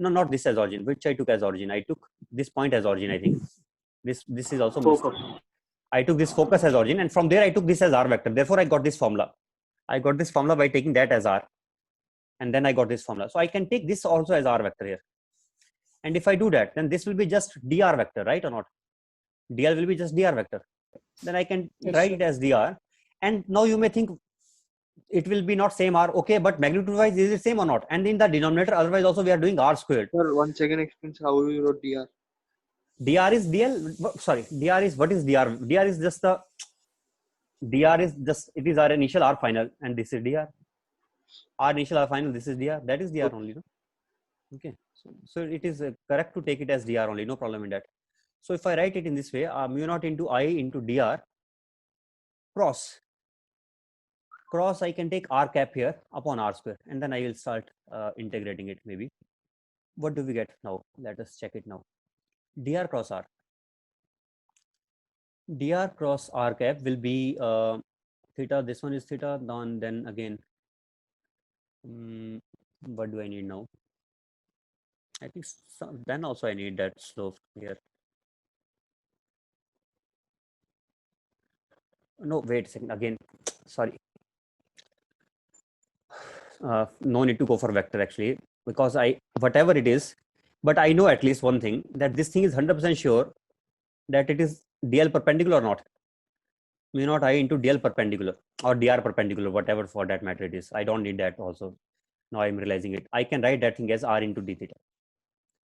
no, not this as origin, which I took as origin. I took this point as origin, I think. This is also I took this focus as origin, and from there I took this as r vector. Therefore, I got this formula. I got this formula by taking that as r, and then I got this formula. So I can take this also as r vector here. And if I do that, then this will be just dr vector, right or not? Dl will be just dr vector. Then I can Yes, write sir. it as dr. And now you may think it will be not same r. Okay, but magnitude wise, is it same or not? And in the denominator, otherwise also we are doing r squared. Sir, once again explains how you wrote dr. Dr is dl. Sorry, dr is what is dr? Dr is just the dr is just it is our initial r final, and this is dr. R initial r final. This is dr. That is dr only. No? Okay, so it is correct to take it as dr only. No problem in that. So if I write it in this way, mu naught into I into dr cross I can take r cap here upon r square, and then I will start integrating it maybe. What do we get now? Let us check it now. Dr cross r. Dr cross r cap will be theta. This one is theta. Then again, what do I need now? I think then also I need that slope here. No, wait a second. Again, sorry. No need to go for vector actually, because whatever it is, but I know at least one thing, that this thing is 100% sure that it is dl perpendicular or not. Mu naught I into dl perpendicular or dr perpendicular, whatever for that matter it is. I don't need that also. Now I'm realizing it. I can write that thing as r into d theta.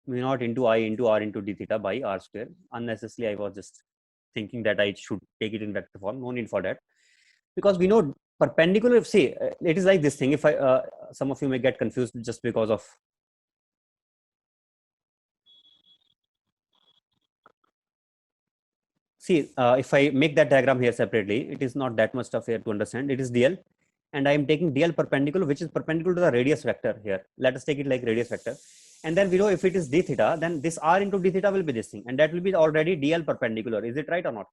Mu naught into I into r into d theta by r square. Unnecessarily, I was just thinking that I should take it in vector form. No need for that, because we know perpendicular. See, it is like this thing. If I some of you may get confused just because of if I make that diagram here separately, it is not that much tough here to understand. It is dl, and I am taking dl perpendicular, which is perpendicular to the radius vector here. Let us take it like radius vector, and then we know if it is d theta, then this r into d theta will be this thing, and that will be already dl perpendicular. Is it right or not?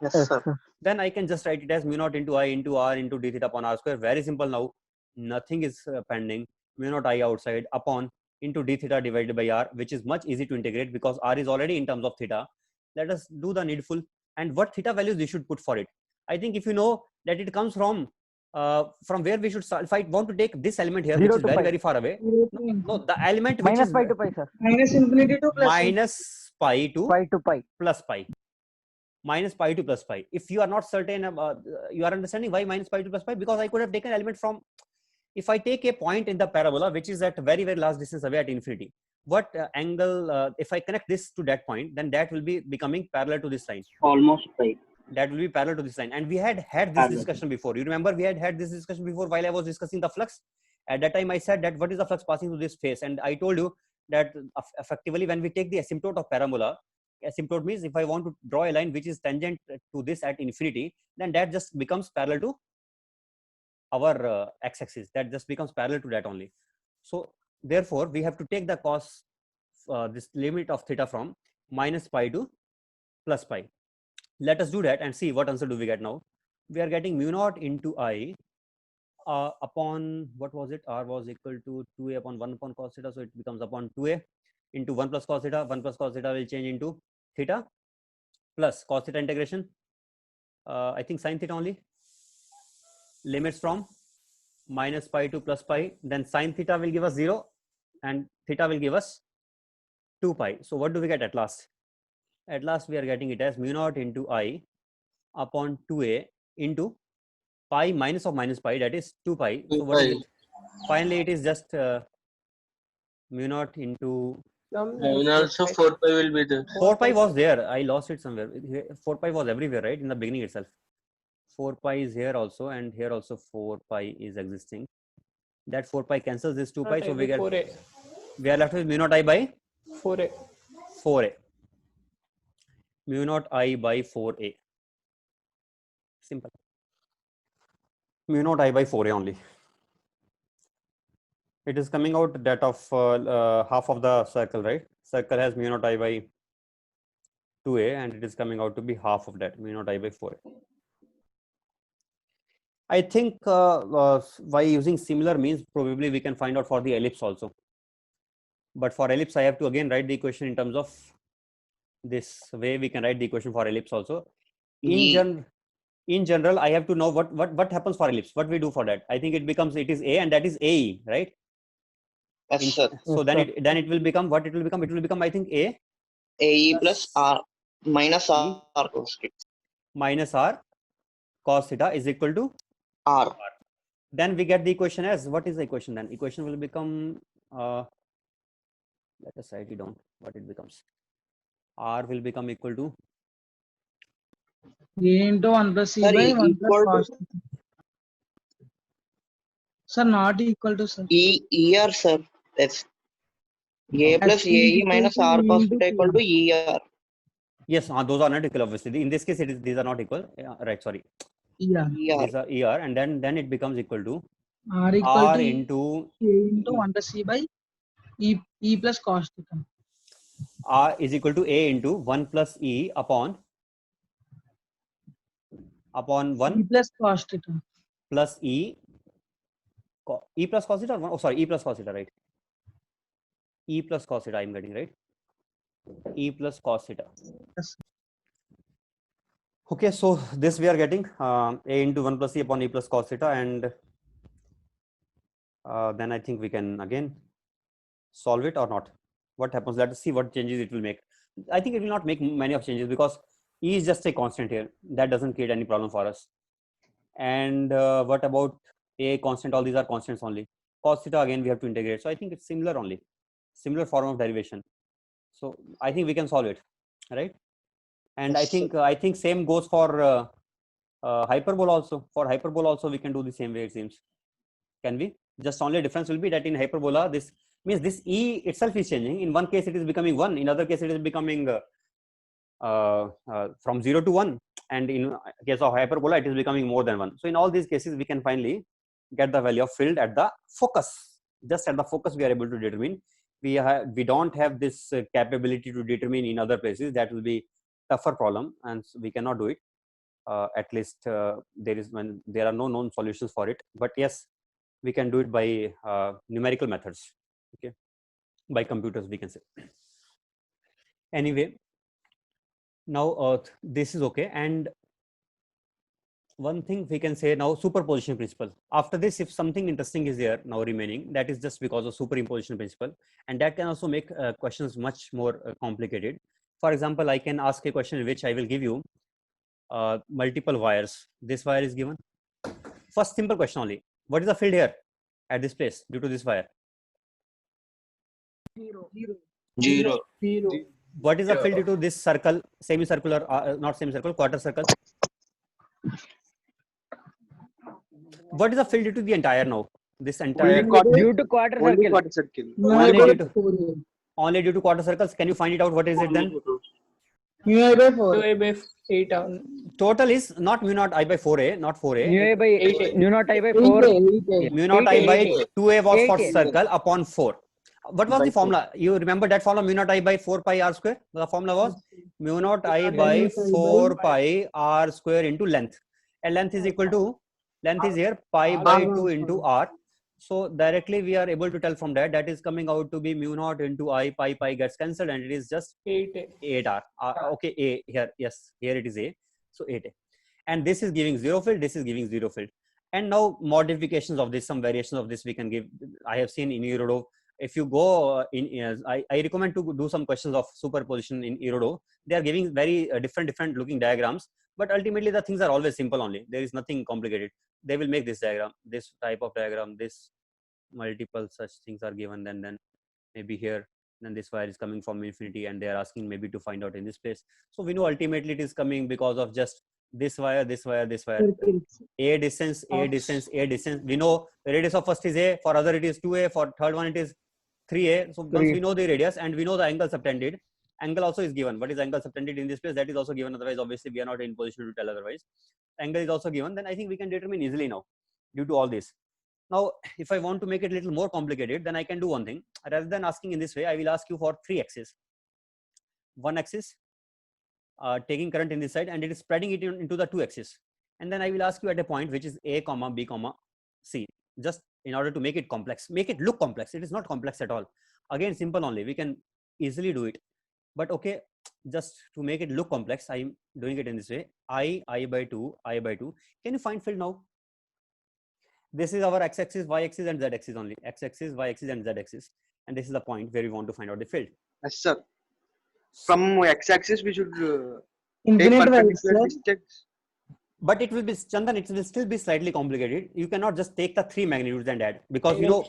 Yes, Yes, sir. sir. Then I can just write it as mu naught into I into r into d theta upon r square. Very simple now. Nothing is pending. Mu naught I outside upon into d theta divided by r, which is much easy to integrate because r is already in terms of theta. Let us do the needful, and what theta values we should put for it. I think if you know that it comes from where we should start. If I want to take this element here, 0 which is to very pi. very far away. No, the element which Minus is pi to pi, sir. Minus infinity to plus minus pi to Pi to pi. plus pi. Minus pi to plus pi. If you are not certain about, you are understanding why minus pi to plus pi, because I could have taken element from, if I take a point in the parabola which is at very very large distance away at infinity, what angle, if I connect this to that point, then that will be becoming parallel to this line. Almost pi. That will be parallel to this line. And we had this discussion before. You remember we had this discussion before while I was discussing the flux. At that time I said that what is the flux passing through this face, and I told you that effectively when we take the asymptote of parabola, asymptote means if I want to draw a line which is tangent to this at infinity, then that just becomes parallel to our x-axis. That just becomes parallel to that only. So therefore we have to take the cos, this limit of theta from minus pi to plus pi. Let us do that and see what answer do we get now. We are getting mu naught into I upon, what was it? R was equal to 2a upon 1 upon cos theta. So it becomes upon 2a into 1 plus cos theta. 1 plus cos theta will change into theta plus cos theta integration. I think sin theta only. Limits from minus pi to plus pi. Then sin theta will give us 0 and theta will give us 2 pi. So what do we get at last? At last we are getting it as mu naught into I upon 2a into pi minus of minus pi, that is 2 pi. So what is it? Finally it is just mu naught into And also 4 pi will be there. 4 pi was there. I lost it somewhere. 4 pi was everywhere, right? In the beginning itself. 4 pi is here also, and here also 4 pi is existing. That 4 pi cancels this 2 pi. So we get, 4a. we are left with mu naught I by 4a. 4a. Mu naught I by 4a. Simple. Mu naught I by 4a only. It is coming out that of half of the circle, right? Circle has mu naught I by 2a, and it is coming out to be half of that, mu naught I by 4a. I think by using similar means, probably we can find out for the ellipse also. But for ellipse, I have to again write the equation in terms of this way. We can write the equation for ellipse also. In general, I have to know what happens for ellipse. What we do for that? I think it is A, and that is AE, right? Yes, sir. So Yes, then it will become what it will become. It will become, I think, A AE plus R minus R cos theta. minus R cos theta is equal to. R. Then we get the equation as, what is the equation then? Equation will become, let us write it down, what it becomes. R will become equal to, A into 1 plus C Sir, by 1 plus equal to- cos theta. Sir, not equal to, sir. ER, sir. That's A plus Actually, AE equal minus to R E cos into theta equal to ER. yes, those are not equal, obviously. In this case, these are not equal. Right, sorry. Yeah. ER. These are ER, and then it becomes equal to R equal R to into A into 1 plus C by E plus cos theta. R is equal to A into 1 plus E upon E 1 plus cos theta. plus E plus cos theta, or 1? Oh, sorry, E plus cos theta, right? E plus cos theta, I'm getting, right? E plus cos theta. Yes. Okay, so this we are getting A into 1 plus E upon E plus cos theta, and then I think we can again solve it or not. What happens? Let us see what changes it will make. I think it will not make many of changes because E is just a constant here. That doesn't create any problem for us. And what about A constant? All these are constants only. Cos theta, again we have to integrate. So I think it's similar only, similar form of derivation. So I think we can solve it, right? And Yes, I think same goes for hyperbola also. For hyperbola also we can do the same way, it seems. Can we? Just only difference will be that in hyperbola, this means this E itself is changing. In one case it is becoming 1, in other case it is becoming from 0 to 1, and in case of hyperbola it is becoming more than 1. So in all these cases we can finally get the value of field at the focus. Just at the focus we are able to determine. We don't have this capability to determine in other places. That will be tougher problem, and we cannot do it. At least when there are no known solutions for it. But yes, we can do it by numerical methods. Okay, by computers we can say. Anyway, now this is okay. And one thing we can say now, superposition principle. After this, if something interesting is there now remaining, that is just because of superimposition principle, and that can also make questions much more complicated. For example, I can ask a question in which I will give you multiple wires. This wire is given. First simple question only. What is the field here at this place due to this wire? 0. What is the field due to this circle, semicircular, not semicircle, quarter circle? What is the field due to the entire now? This entire Due to quarter Only circle. quarter circle. only due to quarter circles. Can you find it out? What is it then? Mu I by 4. 2a by 8 on Total is not mu naught I by 4a, not 4a. Nu A by 8A. nu naught I by 4. Mu naught I by 8A. 2a was for 8A. circle upon 4. What was the formula? You remember that formula, mu naught I by 4 pi r square? The formula was mu naught I by 4 pi r square into length. And length is equal to, length is here pi by 2 into r. So directly we are able to tell from that, that is coming out to be mu naught into I, pi gets cancelled, and it is just 8A. 8r. Okay, A here, yes, here it is A. So 8A. And this is giving 0 field, this is giving 0 field. And now modifications of this, some variations of this we can give. I have seen in Erodo. If you go I recommend to do some questions of superposition in Erodo. They are giving very different looking diagrams, but ultimately the things are always simple only. There is nothing complicated. They will make this diagram, this type of diagram, this multiple such things are given, then maybe here, then this wire is coming from infinity, and they are asking maybe to find out in this place. So we know ultimately it is coming because of just this wire, this wire, this wire. A distance, A distance, A distance. We know the radius of first is A, for other it is 2A, for third one it is 3A. So once we know the radius and we know the angle subtended, angle also is given. What is angle subtended in this place? That is also given. Otherwise, obviously, we are not in position to tell otherwise. Angle is also given. Then I think we can determine easily now due to all this. Now, if I want to make it a little more complicated, then I can do one thing. Rather than asking in this way, I will ask you for 3 axes. One axis taking current in this side, and it is spreading it into the 2 axes. And then I will ask you at a point which is A, B, C. Just in order to make it complex, make it look complex. It is not complex at all. Again, simple only. We can easily do it. But okay, just to make it look complex, I'm doing it in this way. I by 2, I by 2. Can you find field now? This is our x-axis, y-axis, and z-axis only. X-axis, y-axis, and z-axis. And this is the point where we want to find out the field. Yes, sir. From x-axis, we should take Infinite values, perpendicular sir. distance. But it will be, Chandan, it will still be slightly complicated. You cannot just take the 3 magnitudes and add, because you know,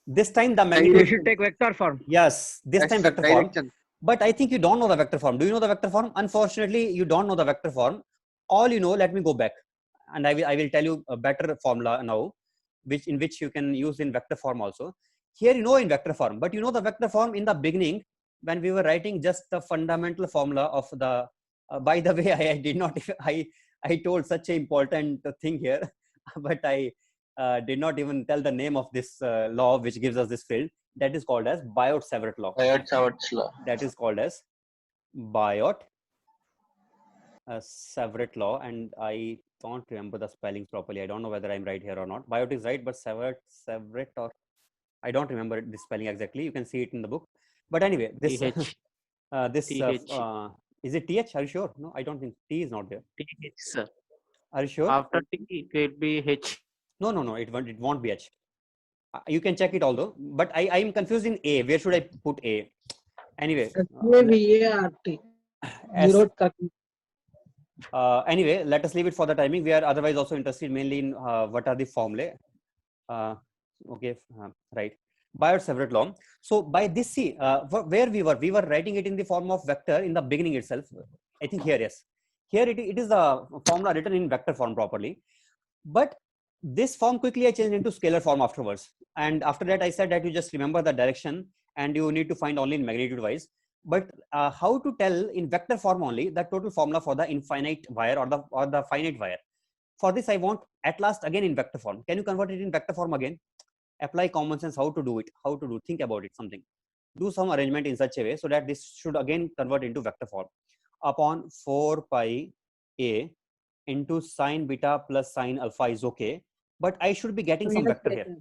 this time the You magnitude. should take vector form. Yes, this Yes, time sir, vector form. direction. But I think you don't know the vector form. Do you know the vector form? Unfortunately, you don't know the vector form. All you know, let me go back, and I will tell you a better formula now, in which you can use in vector form also. Here you know in vector form, but you know the vector form in the beginning when we were writing just the fundamental formula of the. By the way, I did not. I told such an important thing here, but I did not even tell the name of this law which gives us this field. That is called as Biot-Savart law. Biot-Savart's law. That is called as Biot-Savart law, and I don't remember the spellings properly. I don't know whether I'm right here or not. Biot is right, but Savart, or I don't remember the spelling exactly. You can see it in the book. But anyway, this TH. this TH. is it TH? Are you sure? No, I don't think T is not there. TH, sir. Are you sure? After T, it will be H. No, it won't be H. You can check it although, but I am confused in A. Where should I put A? Anyway, VART. as- You wrote correctly. anyway, let us leave it for the timing. We are otherwise also interested mainly in what are the formulae. Okay, right. Biot-Savart law. So by this, see, where we were writing it in the form of vector in the beginning itself. I think here, yes. Here it is a formula written in vector form properly. But this form quickly I changed into scalar form afterwards. And after that, I said that you just remember the direction and you need to find only in magnitude wise. But how to tell in vector form only the total formula for the infinite wire or the finite wire? For this, I want at last again in vector form. Can you convert it in vector form again? Apply common sense. How to do it? How to do? Think about it. Something. Do some arrangement in such a way so that this should again convert into vector form. Upon 4 pi a into sine beta plus sine alpha is okay, but I should be getting some vector here.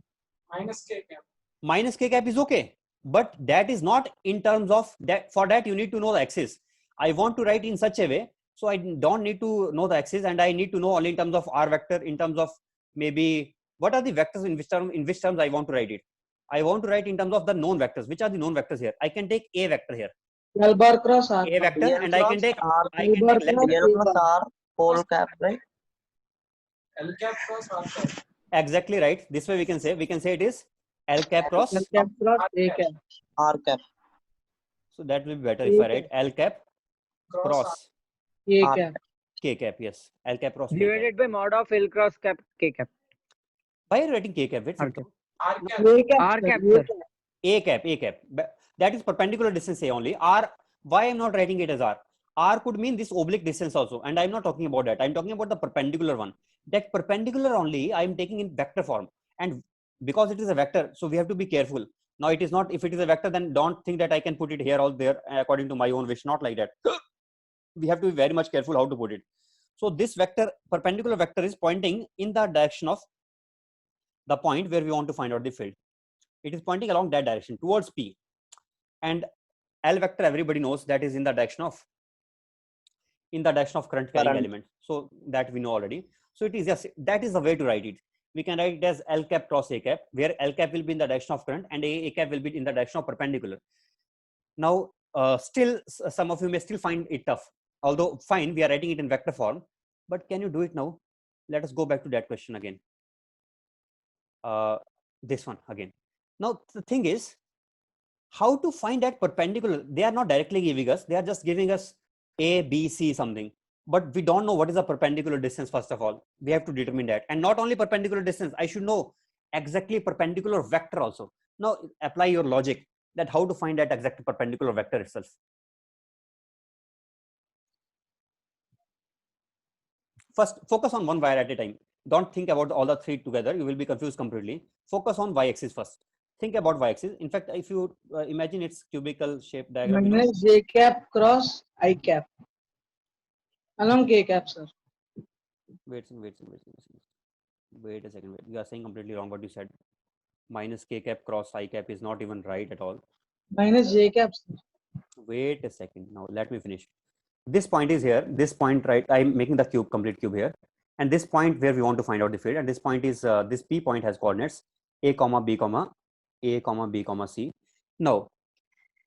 Minus k cap. Minus k cap is okay, but that is not in terms of that. For that, you need to know the axis. I want to write in such a way, so I don't need to know the axis, and I need to know only in terms of r vector, in terms of maybe what are the vectors in which terms I want to write it. I want to write in terms of the known vectors. Which are the known vectors here? I can take a vector here, L bar cross R. a vector, L and I can take R, L bar length. cross L plus R whole cap, right? L cap cross R cap. Exactly right. This way we can say it is L cap cross. L cap cross A cap. R cap. So that will be better if I write L cap cross A R cap. k cap. Yes, L cap cross k cap. Divided by mod of L cross cap K cap. Why are you writing k cap? Wait, R Santo. R cap. A cap. R sir, cap, A sir. cap. A cap, A cap. That is perpendicular distance A only. R, why I'm not writing it as R? R could mean this oblique distance also, and I'm not talking about that. I'm talking about the perpendicular one. That perpendicular only I'm taking in vector form, and because it is a vector, so we have to be careful. Now it is not. If it is a vector, then don't think that I can put it here or there according to my own wish. Not like that. We have to be very much careful how to put it. So this vector, perpendicular vector, is pointing in the direction of the point where we want to find out the field. It is pointing along that direction towards P, and L vector everybody knows that is in the direction of current carrying Current. element. So that we know already. So it is just that is the way to write it. We can write it as L cap cross A cap, where L cap will be in the direction of current and A cap will be in the direction of perpendicular. Now, still some of you may still find it tough. Although fine, we are writing it in vector form, but can you do it now? Let us go back to that question again. This one again. Now the thing is, how to find that perpendicular? They are not directly giving us, they are just giving us A, B, C something. But we don't know what is the perpendicular distance first of all. We have to determine that. And not only perpendicular distance, I should know exactly perpendicular vector also. Now apply your logic that how to find that exact perpendicular vector itself. First, focus on one wire at a time. Don't think about all the three together. You will be confused completely. Focus on y-axis first. Think about y-axis. In fact, if you imagine its cubical shape diagram. Minus J cap cross I cap. Along K cap, sir. Wait a second. You are saying completely wrong what you said. Minus k cap cross I cap is not even right at all. minus j cap. Sir. Wait a second. Now let me finish. This point is here. This point, right? I'm making the cube, complete cube here. And this point where we want to find out the field. And this point is, this P point has coordinates a comma b comma a comma b comma c. Now,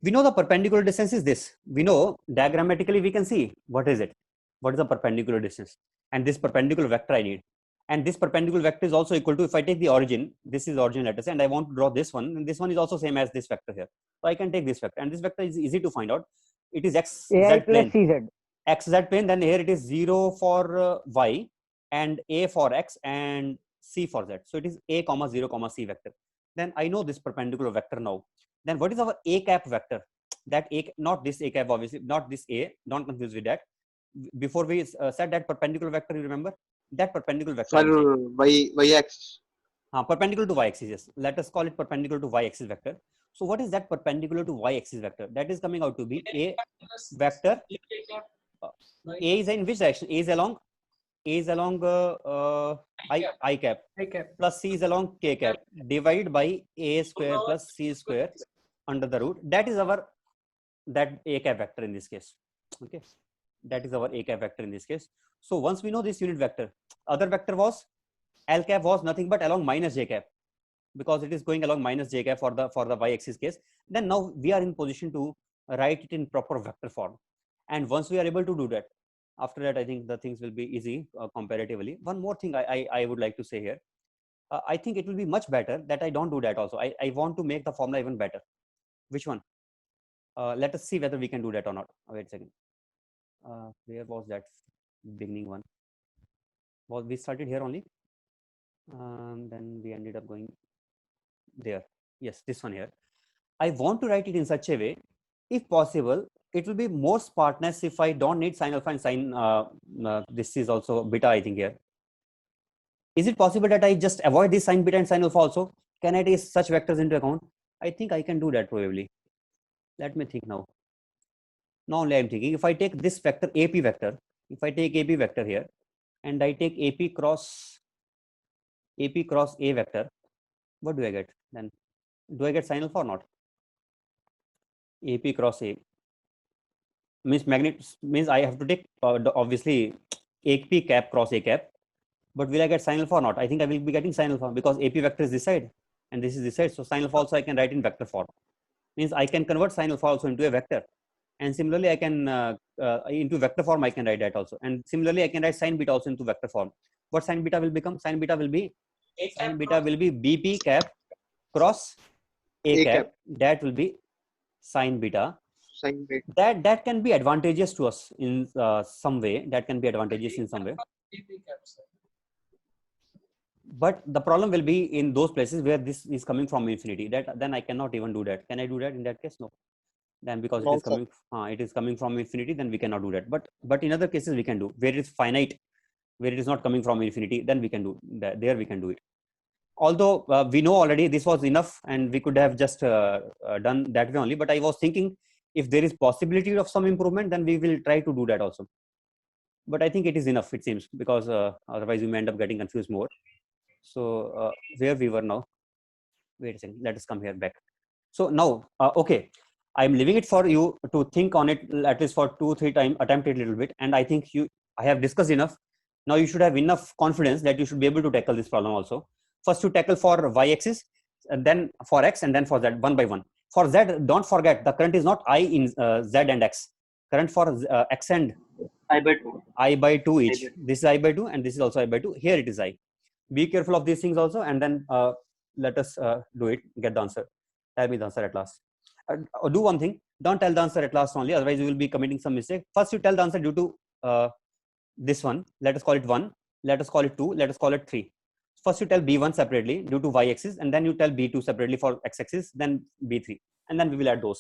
we know the perpendicular distance is this. We know diagrammatically we can see what is it. What is the perpendicular distance? And this perpendicular vector I need. And this perpendicular vector is also equal to, if I take the origin, this is origin, let us say, and I want to draw this one, and this one is also same as this vector here. So I can take this vector, and this vector is easy to find out. It is x AI z plus plane. CZ. XZ plane, then here it is 0 for y and a for x and c for z. So it is a comma 0 comma c vector. Then I know this perpendicular vector now. Then what is our a cap vector? That a, not this a cap, obviously, not this a, don't confuse with that. Before we said that perpendicular vector, you remember? That perpendicular vector. For y axis. Perpendicular to y axis, yes. Let us call it perpendicular to y axis vector. So what is that perpendicular to y axis vector? That is coming out to be a vector. A is in which direction? A is along I cap I cap. plus C is along K cap, divided by A square plus C square under the root. That is our that A cap vector in this case. Okay, that is our A cap vector in this case. So once we know this unit vector, other vector was L cap was nothing but along minus J cap, because it is going along minus J cap for the y axis case. Then now we are in position to write it in proper vector form. And once we are able to do that, after that, I think the things will be easy comparatively. One more thing I would like to say here. I think it will be much better that I don't do that also. I want to make the formula even better. Which one? Let us see whether we can do that or not. Wait a second. Where was that beginning one? Well, we started here only. Then we ended up going there. Yes, this one here. I want to write it in such a way, if possible, it will be more sparseness if I don't need sin alpha and sin, this is also beta, I think here. Is it possible that I just avoid this sin beta and sin alpha also? Can I take such vectors into account? I think I can do that probably. Let me think now. Now only I'm thinking, if I take this vector AP vector, if I take AP vector here, and I take AP cross A vector, what do I get then? Do I get sin alpha or not? AP cross A means I have to take obviously AP cap cross A cap, but will I get sin alpha or not? I think I will be getting sin alpha because AP vector is this side and this is this side. So sin alpha also I can write in vector form. Means I can convert sin alpha also into a vector, and similarly I can into vector form I can write that also, and similarly I can write sin beta also into vector form. What sin beta will become? Sin beta will be BP cap cross A cap. That will be sin beta. Sin beta. That can be advantageous to us in some way. That can be advantageous in some way. But the problem will be in those places where this is coming from infinity. That then I cannot even do that. Can I do that in that case? No. Then because No, it is coming from infinity, then we cannot do that. But in other cases we can do, where it is finite, where it is not coming from infinity, then we can do that. There we can do it. Although we know already this was enough, and we could have just done that way only. But I was thinking, if there is possibility of some improvement, then we will try to do that also. But I think it is enough, it seems, because otherwise we may end up getting confused more. So where we were now? Wait a second. Let us come here back. So now, okay, I'm leaving it for you to think on it at least for 2-3 times, attempt it a little bit. And I think I have discussed enough. Now you should have enough confidence that you should be able to tackle this problem also. First to tackle for y-axis, and then for x, and then for z, one by one. For z, don't forget the current is not I in z and x. Current for x and I by 2 each. This is I by 2, and this is also I by 2. Here it is I. Be careful of these things also, and then let us do it. Get the answer. Tell me the answer at last. Do one thing. Don't tell the answer at last only. Otherwise, you will be committing some mistake. First, you tell the answer due to this one. Let us call it 1. Let us call it 2. Let us call it 3. First, you tell B1 separately due to y-axis, and then you tell B2 separately for x-axis, then B3, and then we will add those.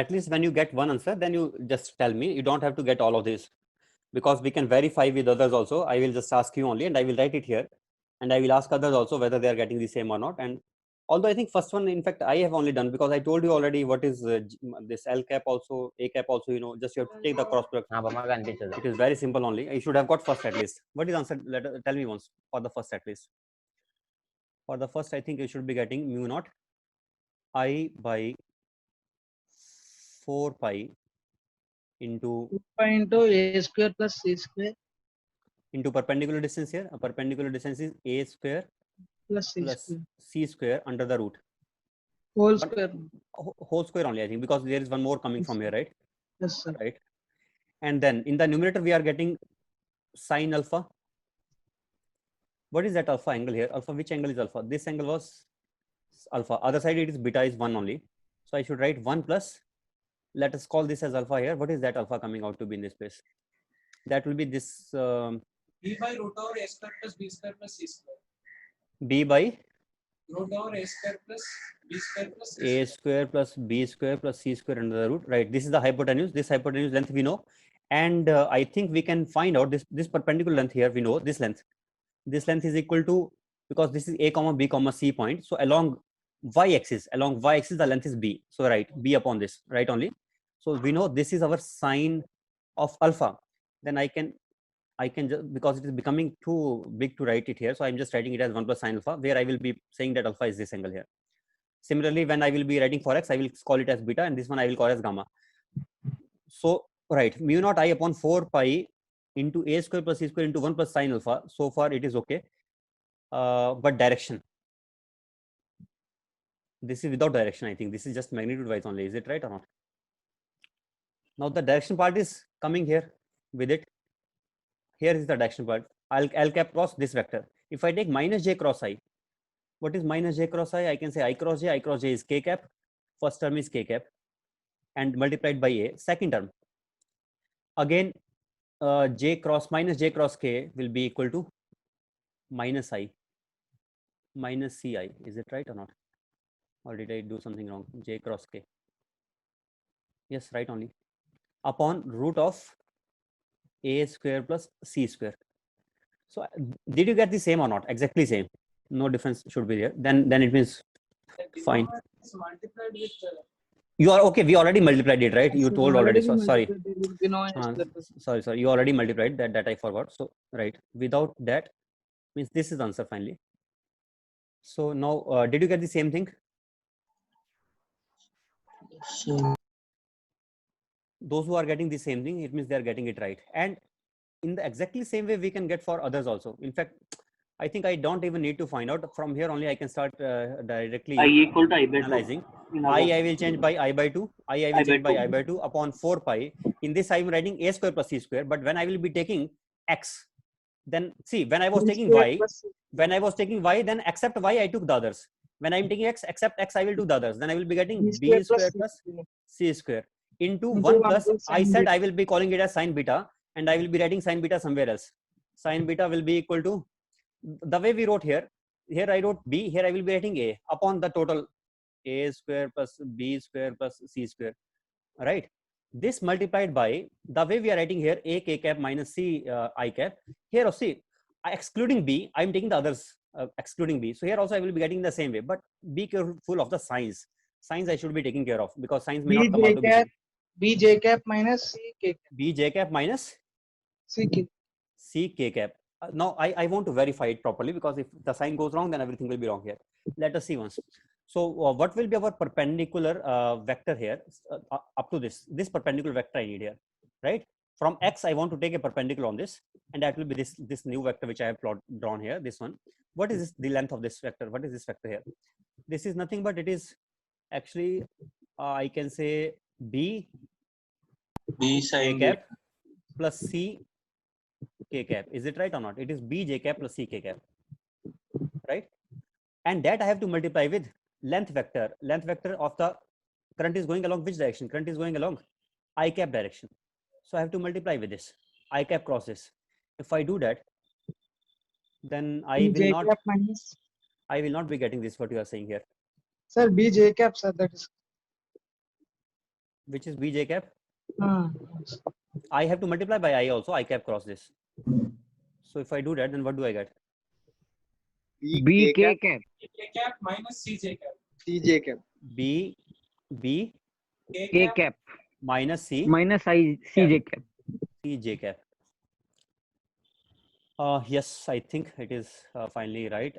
at least when you get one answer, then you just tell me. You don't have to get all of this, because we can verify with others also. I will just ask you only, and I will write it here, and I will ask others also whether they are getting the same or not. And although I think first one, in fact, I have only done, because I told you already what is this L cap also, A cap also, you know, just you have to take the cross product. It is very simple only. You should have got first at least. What is answer? Tell me once for the first at least. For the first, I think you should be getting mu naught I by 4 pi into 2 pi into a square plus c square into perpendicular distance here. A perpendicular distance is a square plus c plus square c square under the root. whole square. Whole square only, I think, because there is one more coming from here, right? Yes, sir. Right. And then in the numerator, we are getting sine alpha. What is that alpha angle here? Alpha, which angle is alpha? This angle was alpha. Other side, it is beta is 1 only. So I should write 1 plus, let us call this as alpha here. What is that alpha coming out to be in this place? That will be this B by root over a square plus b square plus c square. b by Root over a square plus b square plus c a square. square plus b square plus c square under the root. Right. This is the hypotenuse. This hypotenuse length we know. And I think we can find out this perpendicular length here. We know this length. This length is equal to, because this is a comma b comma c point. So along y-axis, the length is b. So right, b upon this, right only. So we know this is our sine of alpha. Then I can just, because it is becoming too big to write it here, so I'm just writing it as 1 plus sine alpha, where I will be saying that alpha is this angle here. Similarly, when I will be writing for x, I will call it as beta, and this one I will call as gamma. So right, mu naught I upon 4 pi into a square plus c square into 1 plus sine alpha. So far it is okay, but direction. This is without direction. I think this is just magnitude wise only. Is it right or not? Now the direction part is coming here with it. Here is the direction part. I'll cap cross this vector. If I take minus j cross I, what is minus j cross I? I can say I cross j. I cross j is k cap. First term is k cap, and multiplied by a. Second term, again, j cross minus j cross k will be equal to minus I minus ci. Is it right or not? Or did I do something wrong? J cross k. Yes, right only. Upon root of a square plus c square. So did you get the same or not? Exactly same. No difference should be there. Then it means fine. It's multiplied with You are okay. We already multiplied it, right? You told already. So sorry. Sorry. You already multiplied that I forgot. So right. Without that means this is the answer finally. So now, did you get the same thing? Those who are getting the same thing, it means they are getting it right. And in the exactly same way we can get for others also. In fact, I think I don't even need to find out. From here only I can start directly I equal to I by 2. analyzing. I will change by I by 2. I will change by I by 2 upon 4 pi. In this I am writing a square plus c square. But when I will be taking x, then see, when I was taking y, then except y I took the others. When I am taking x, except x I will do the others. Then I will be getting b square plus c square into 1 plus, I said I will be calling it as sine beta, and I will be writing sine beta somewhere else. Sine beta will be equal to, the way we wrote here I wrote b, here I will be writing a upon the total a square plus b square plus c square, right? This multiplied by the way we are writing here a k cap minus c I cap. Here see, excluding b, I am taking the others excluding b. So here also I will be getting the same way, but be careful of the signs. Signs I should be taking care of, because signs may not come out to be b j cap minus c k cap. b j cap minus c k. C k cap. Now I want to verify it properly, because if the sign goes wrong, then everything will be wrong here. Let us see once. So what will be our perpendicular vector here up to this perpendicular vector I need here, right? From x I want to take a perpendicular on this, and that will be this new vector which I have drawn here. This one. What is the length of this vector? What is this vector here? This is nothing but it is actually I can say b sine k cap plus c k cap. Is it right or not? It is b j cap plus c k cap, right? And that I have to multiply with length vector. Length vector of the current is going along which direction? Current is going along I cap direction. So I have to multiply with this I cap cross this. If I do that, then I will not be getting this what you are saying here. Sir, b j cap, sir, that is. which is b j cap. Hmm. I have to multiply by I also, I cap cross this. So if I do that, then what do I get? B K cap. K cap minus CJ cap. CJ cap. B K cap minus C minus I C J cap. C j cap. Yes, I think it is finally right.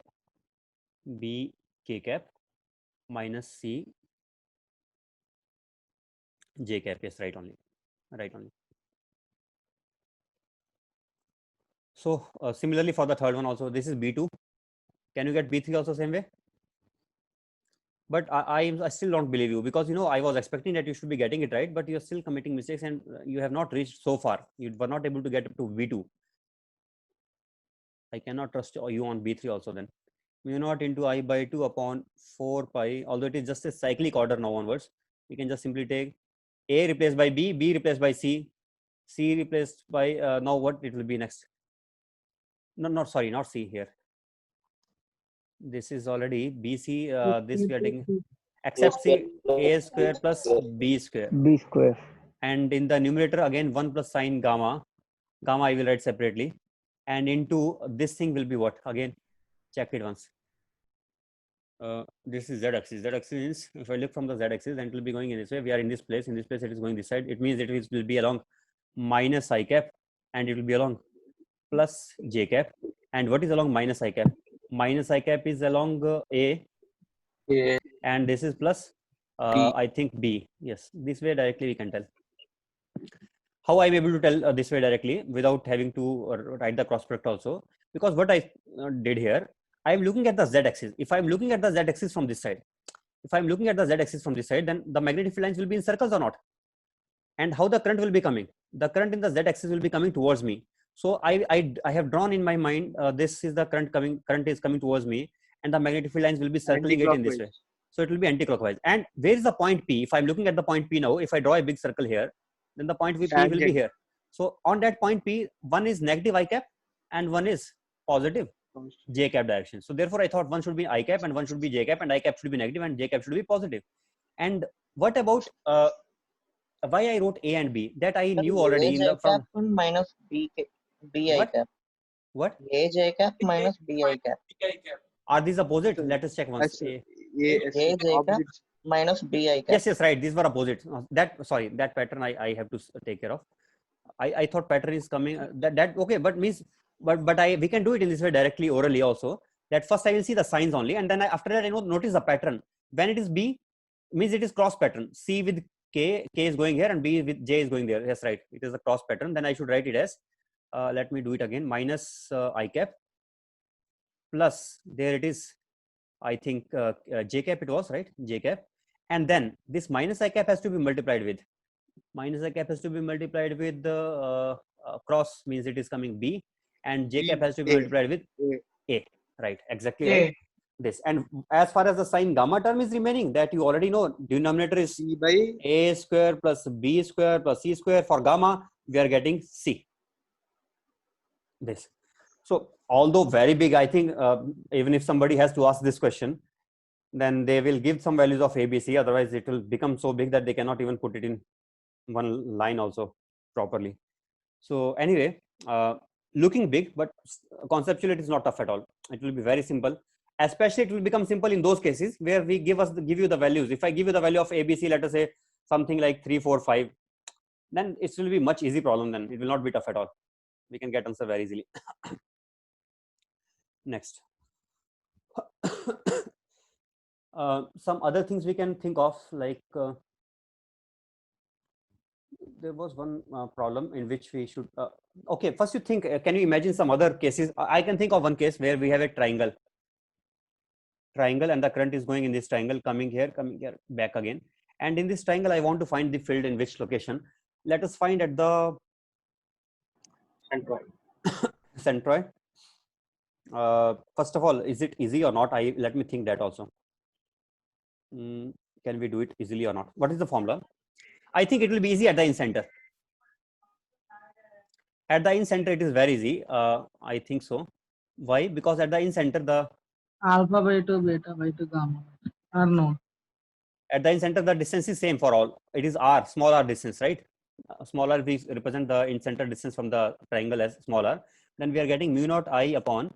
B K cap minus C j cap. Yes, right only. Right only. So similarly for the third one also, this is B2. Can you get B3 also same way? But I still don't believe you, because I was expecting that you should be getting it right, but you're still committing mistakes and you have not reached so far. You were not able to get up to B2. I cannot trust you on B3 also then. Mu naught into I by 2 upon 4 pi, although it is just a cyclic order now onwards. We can just simply take A replaced by B, B replaced by C, C replaced by, now what it will be next? No, not sorry, not C here. This is already BC, this we are taking, except C, A square plus B square. B square. And in the numerator again 1 plus sine gamma. Gamma I will write separately. And into this thing will be what? Again, check it once. This is z-axis. Z-axis is, if I look from the z-axis, then it will be going in this way. We are in this place. In this place, it is going this side. It means it will be along minus I cap, and it will be along plus j cap. And what is along minus I cap? Minus I cap is along A, and this is plus I think B. Yes, this way directly we can tell. How I'm able to tell this way directly without having to write the cross product also? Because what I did here, I'm looking at the z-axis. If I'm looking at the z-axis from this side, then the magnetic field lines will be in circles or not? And how the current will be coming? The current in the z-axis will be coming towards me. So I have drawn in my mind, this is the current coming. Current is coming towards me, and the magnetic field lines will be circling it in this way. So it will be anti-clockwise. And where is the point P? If I'm looking at the point P now, if I draw a big circle here, then the point P will be here. So on that point P, one is negative I cap and one is positive j cap direction. So therefore I thought one should be I cap and one should be j cap, and I cap should be negative and j cap should be positive. And what about why I wrote A and B? That I knew already in the from minus B I what? cap. What? A J cap minus B I cap. Are these opposite? Let us check once. A J cap minus B I cap. Yes, right. These were opposites. That pattern I have to take care of. I thought pattern is coming. That okay, but means but we can do it in this way directly orally also. That first I will see the signs only, and then after that I notice the pattern. When it is B, means it is cross pattern. C with K is going here and B with J is going there. Yes, right. It is a cross pattern. Then I should write it as, let me do it again, minus I cap plus, there it is, I think j cap it was, right? J cap. And then this minus I cap has to be multiplied with. Minus I cap has to be multiplied with the cross, means it is coming B, and j cap has to be multiplied with A. Right, exactly right. This. And as far as the sine gamma term is remaining, that you already know, denominator is C by A square plus B square plus C square. For gamma, we are getting C. This. So although very big, I think even if somebody has to ask this question, then they will give some values of ABC. Otherwise, it will become so big that they cannot even put it in one line also properly. So anyway, looking big, but conceptually it is not tough at all. It will be very simple. Especially it will become simple in those cases where we give you the values. If I give you the value of ABC, let us say something like 3, 4, 5, then it will be much easy problem. Then it will not be tough at all. We can get answer very easily. Next. Some other things we can think of, like there was one problem in which we should okay, first you think, can you imagine some other cases? I can think of one case where we have a triangle, and the current is going in this triangle, coming here, back again, and in this triangle I want to find the field in which location. Let us find at the centroid. First of all, is it easy or not? Let me think that also. Can we do it easily or not? What is the formula? I think it will be easy at the in-center. At the in-center, it is very easy. I think so. Why? Because at the in-center, the Alpha by 2, beta by 2, gamma are known. At the in-center, the distance is same for all. It is r, small r distance, right? Small r, we represent the in-center distance from the triangle as small r. Then we are getting mu naught I upon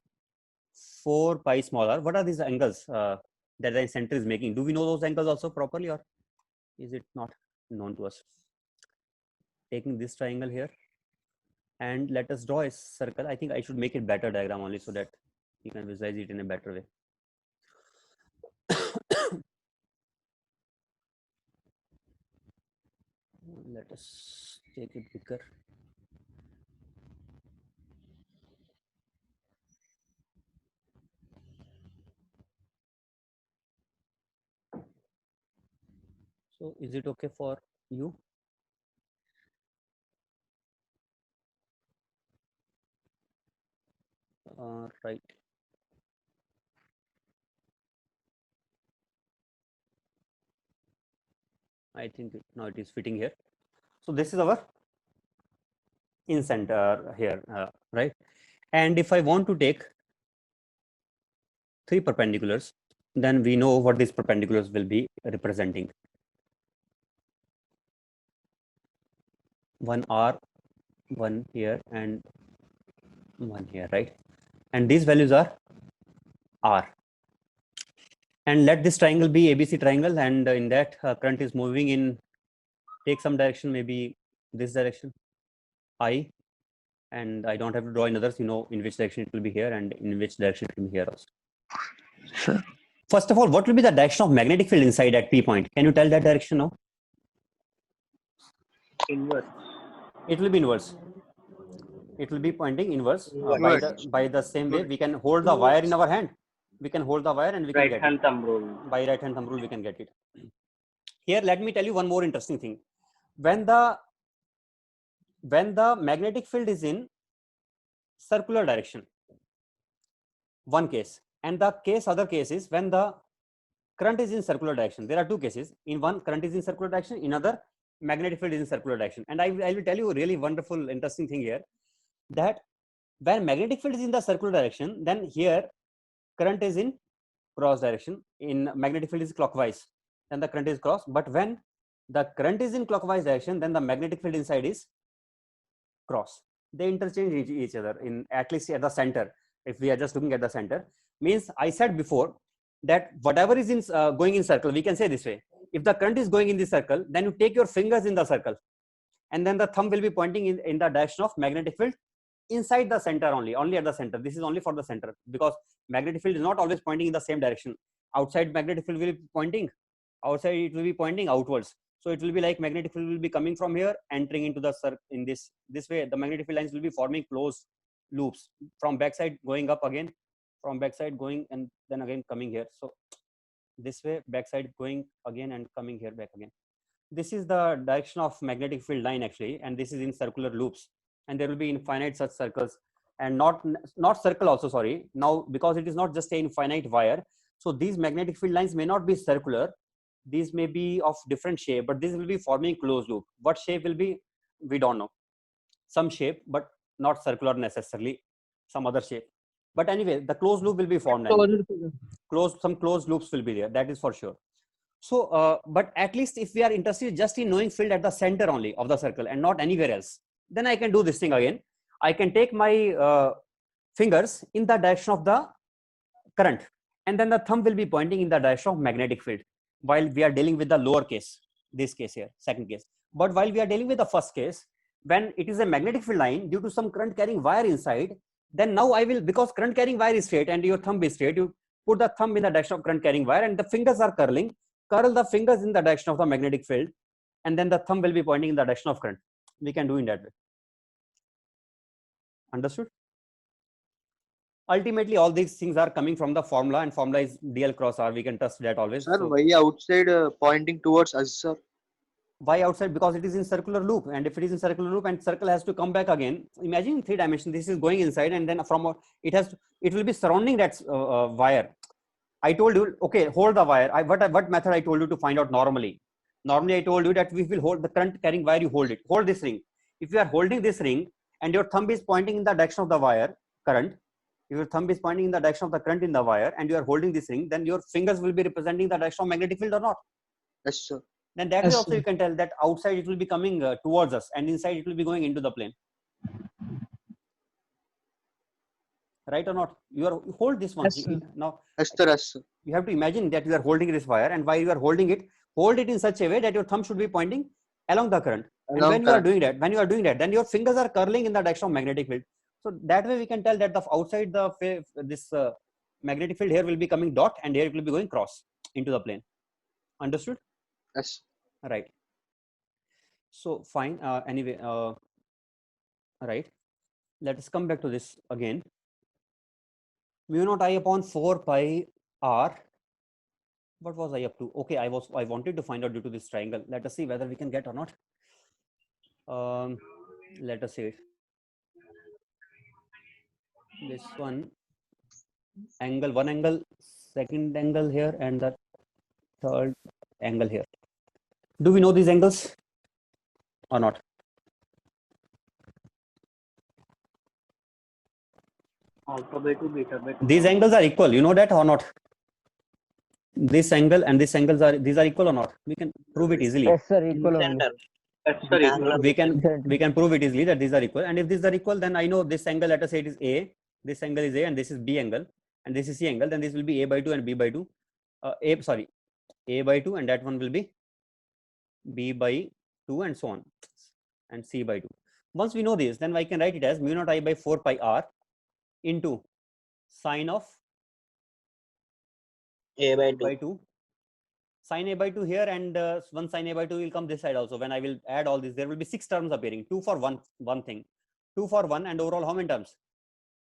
4 pi small r. What are these angles that the center is making? Do we know those angles also properly, or is it not known to us? Taking this triangle here, and let us draw a circle. I think I should make it better diagram only so that you can visualize it in a better way. Let us take it bigger. So is it okay for you? Right. I think now it is fitting here. So this is our in center here, right? And if I want to take 3 perpendiculars, then we know what these perpendiculars will be representing. One R, one here, and one here, right? And these values are R. And let this triangle be ABC triangle, and in that current is moving in, take some direction, maybe this direction, I, and I don't have to draw in others, you know in which direction it will be here and in which direction it will be here also. Sir. First of all, what will be the direction of magnetic field inside at P point? Can you tell that direction now? Inverse. It will be inverse. It will be pointing inverse. By the same way, we can hold the wire in our hand. We can hold the wire and we can Right get hand it. thumb rule. By right hand thumb rule, we can get it. Here, let me tell you one more interesting thing. When the magnetic field is in circular direction, one case, and the other case is when the current is in circular direction. There are two cases. In one, current is in circular direction. In other, magnetic field is in circular direction. And I will tell you a really wonderful, interesting thing here, that when magnetic field is in the circular direction, then here current is in cross direction. In magnetic field is clockwise, then the current is cross. But when the current is in clockwise direction, then the magnetic field inside is cross. They interchange each other in, at least at the center. If we are just looking at the center, means I said before that whatever is in going in circle, we can say this way: if the current is going in this circle, then you take your fingers in the circle, and then the thumb will be pointing in the direction of magnetic field inside the center only at the center. This is only for the center, because magnetic field is not always pointing in the same direction. Outside, magnetic field will be pointing outside, it will be pointing outwards. So it will be like magnetic field will be coming from here, entering into the circle in this way. The magnetic field lines will be forming closed loops from backside going up again, from backside going and then again coming here. So this way, backside going again and coming here back again. This is the direction of magnetic field line actually, and this is in circular loops, and there will be infinite such circles, and not circle also, sorry, now, because it is not just an infinite wire. So these magnetic field lines may not be circular, these may be of different shape, but this will be forming closed loop. What shape will be, we don't know. Some shape, but not circular necessarily, some other shape. But anyway, the closed loop will be formed. Some closed loops will be there, that is for sure. So, but at least if we are interested just in knowing field at the center only of the circle and not anywhere else, then I can do this thing again. I can take my fingers in the direction of the current, and then the thumb will be pointing in the direction of magnetic field while we are dealing with the lower case, this case here, second case. But while we are dealing with the first case, when it is a magnetic field line due to some current carrying wire inside, then now I will, because current carrying wire is straight and your thumb is straight, you put the thumb in the direction of current carrying wire and the fingers are curling, curl the fingers in the direction of the magnetic field, and then the thumb will be pointing in the direction of current. We can do in that way. Understood? Ultimately, all these things are coming from the formula, and formula is dl cross r. We can trust that always. Sir, So, why outside pointing towards us, sir? why outside? Because it is in circular loop, and if it is in circular loop and circle has to come back again, imagine in 3 dimensions, this is going inside, and then from it will be surrounding that wire. I told you, okay, hold the wire. What method I told you to find out normally? Normally, I told you that we will hold the current carrying wire, you hold it. Hold this ring. If you are holding this ring and your thumb is pointing in the direction of the wire current, if your thumb is pointing in the direction of the current in the wire and you are holding this ring, then your fingers will be representing the direction of magnetic field or not? Yes, sir. Then that way Yes, also sir. you can tell that outside it will be coming towards us and inside it will be going into the plane. Right or not? You are hold this one. Yes, sir. Now Yes, sir. Yes, sir. you have to imagine that you are holding this wire, and while you are holding it, hold it in such a way that your thumb should be pointing along the current. And Along when you are current. doing that, then your fingers are curling in the direction of magnetic field. So that way we can tell that the outside this magnetic field here will be coming dot, and here it will be going cross into the plane. Understood? Yes. Right. So fine. Anyway, right. Let us come back to this again. Mu naught I upon 4 pi r. What was I up to? Okay, I wanted to find out due to this triangle. Let us see whether we can get or not. Let us see it. This one angle, one angle, second angle here, and the third angle here. Do we know these angles or not? Alpha by 2, beta by 2. These angles are equal. You know that or not? This angle and this angles are equal or not? We can prove it easily. Yes, sir. Equal only. Center. Yes, sir. Angle of We can Exactly. prove it easily that these are equal. And if these are equal, then I know this angle. Let us say it is A. This angle is A, and this is B angle, and this is C angle. Then this will be A by 2 and B by 2. A by 2, and that one will be B by 2, and so on, and C by 2. Once we know this, then I can write it as mu naught I by 4 pi r into sine of A by 2. by 2. Sine A by 2 here, and one sine A by 2 will come this side also. When I will add all this, there will be 6 terms appearing. 2 for one thing, 2 for 1, and overall how many terms?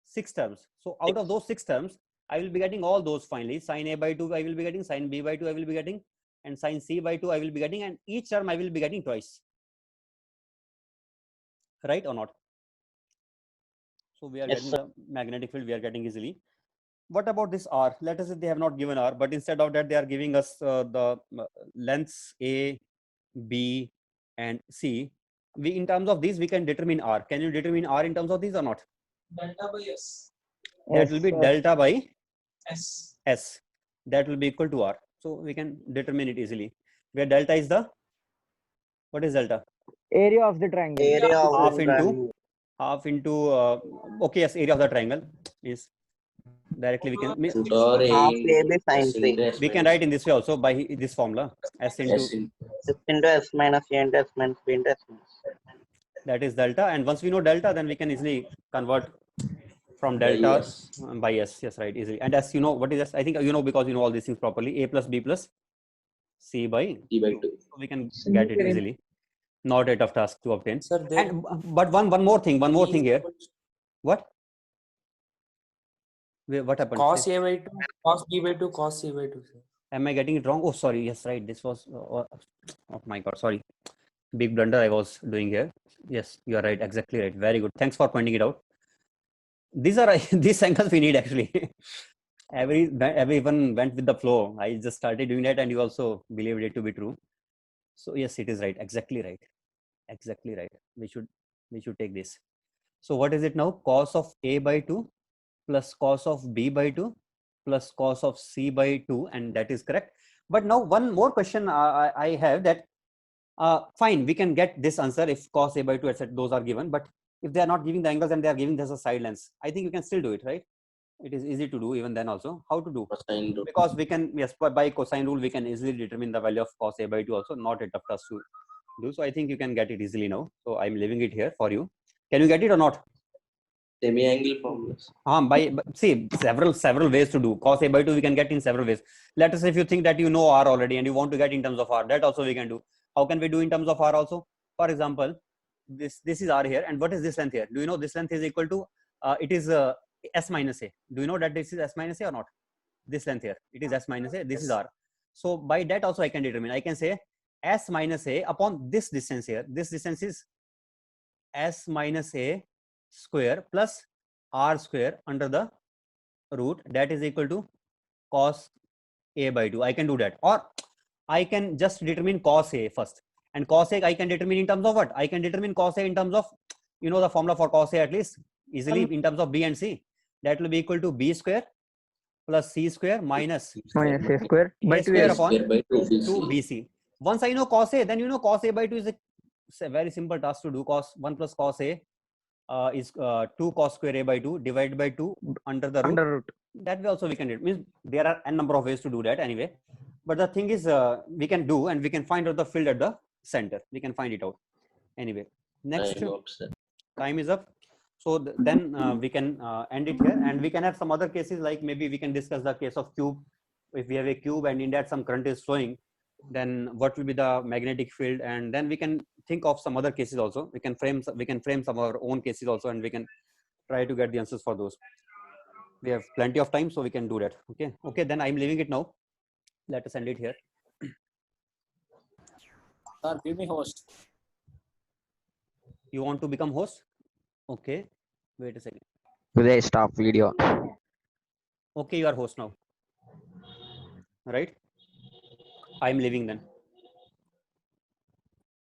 6 terms. So out of those 6 terms, I will be getting all those finally. Sine A by 2 I will be getting, sine B by 2 I will be getting, and sine C by 2 I will be getting, and each term I will be getting twice. Right or not? So we are Yes, getting sir. the magnetic field, we are getting easily. What about this R? Let us say they have not given R, but instead of that, they are giving us the lengths A, B, and C. We, in terms of these, we can determine R. Can you determine R in terms of these or not? Delta by S. That will be sir. delta by S. S. That will be equal to R. So we can determine it easily. Where delta is the, what is delta? Area of the triangle. Area of Half the into triangle. half into okay, yes, area of the triangle is directly we can Or Half A. A by sine C. we can write in this way also by this formula S into S in S into S minus A into S minus B into S minus. that is delta, and once we know delta, then we can easily convert from by delta S. by S. Yes, right, easily. And as you know, what is S? I think you know, because you know all these things properly. A plus B plus C by E by 2. 2. So we can get it easily. Not a tough task to obtain. Sir, there. And but one more thing here. What? What happened? Cos A by 2, cos B by 2, cos C by 2, sir. Am I getting it wrong? Oh, sorry. Yes, right. This was. Oh my God. Sorry. Big blunder I was doing here. Yes, you are right. Exactly right. Very good. Thanks for pointing it out. These are these angles we need actually. Everyone went with the flow. I just started doing that, and you also believed it to be true. So yes, it is right. Exactly right. Exactly right. We should take this. So what is it now? Cos of A by 2 plus cos of B by 2 plus cos of C by 2, and that is correct. But now one more question I have that, fine, we can get this answer if cos A by 2, etc. those are given, but if they are not giving the angles and they are giving this as a side length, I think you can still do it, right? It is easy to do even then also. How to do? Cosine rule. Because we can, yes, by cosine rule, we can easily determine the value of cos A by 2 also, not a tough task to do. So I think you can get it easily now. So I'm leaving it here for you. Can you get it or not? Semi-angle formulas. See, several ways to do. Cos A by 2 we can get in several ways. Let us say if you think that you know R already and you want to get in terms of R, that also we can do. How can we do in terms of R also? For example, this is R here, and what is this length here? Do you know this length is equal to, it is S minus A. Do you know that this is S minus A or not? This length here, it is S minus A, this is R. So by that also I can determine. I can say S minus A upon this distance here. This distance is S minus A square plus R square under the root, that is equal to cos A by 2. I can do that, or I can just determine cos A first, and cos A I can determine in terms of what? I can determine cos A in terms of, you know the formula for cos A at least easily, in terms of B and C. That will be equal to B square plus C square minus Minus A square by A 2 square A. upon Square by 2 BC. 2 BC. Once I know cos A, then you know cos A by 2 is a very simple task to do. Cos 1 plus cos A is 2 cos square A by 2 divided by 2 under the root. Under root. That way also we can do it. Means there are n number of ways to do that anyway. But the thing is, we can do, and we can find out the field at the center. We can find it out. Anyway, next time is up. So then we can end it here, and we can have some other cases, like maybe we can discuss the case of cube. If we have a cube and in that some current is flowing, then what will be the magnetic field? And then we can think of some other cases also. We can frame some of our own cases also, and we can try to get the answers for those. We have plenty of time, so we can do that. Okay, then I'm leaving it now. Let us end it here. Sir, give me host. You want to become host? Okay, wait a second. Today stop video. Okay, you are host now, right? I'm leaving then.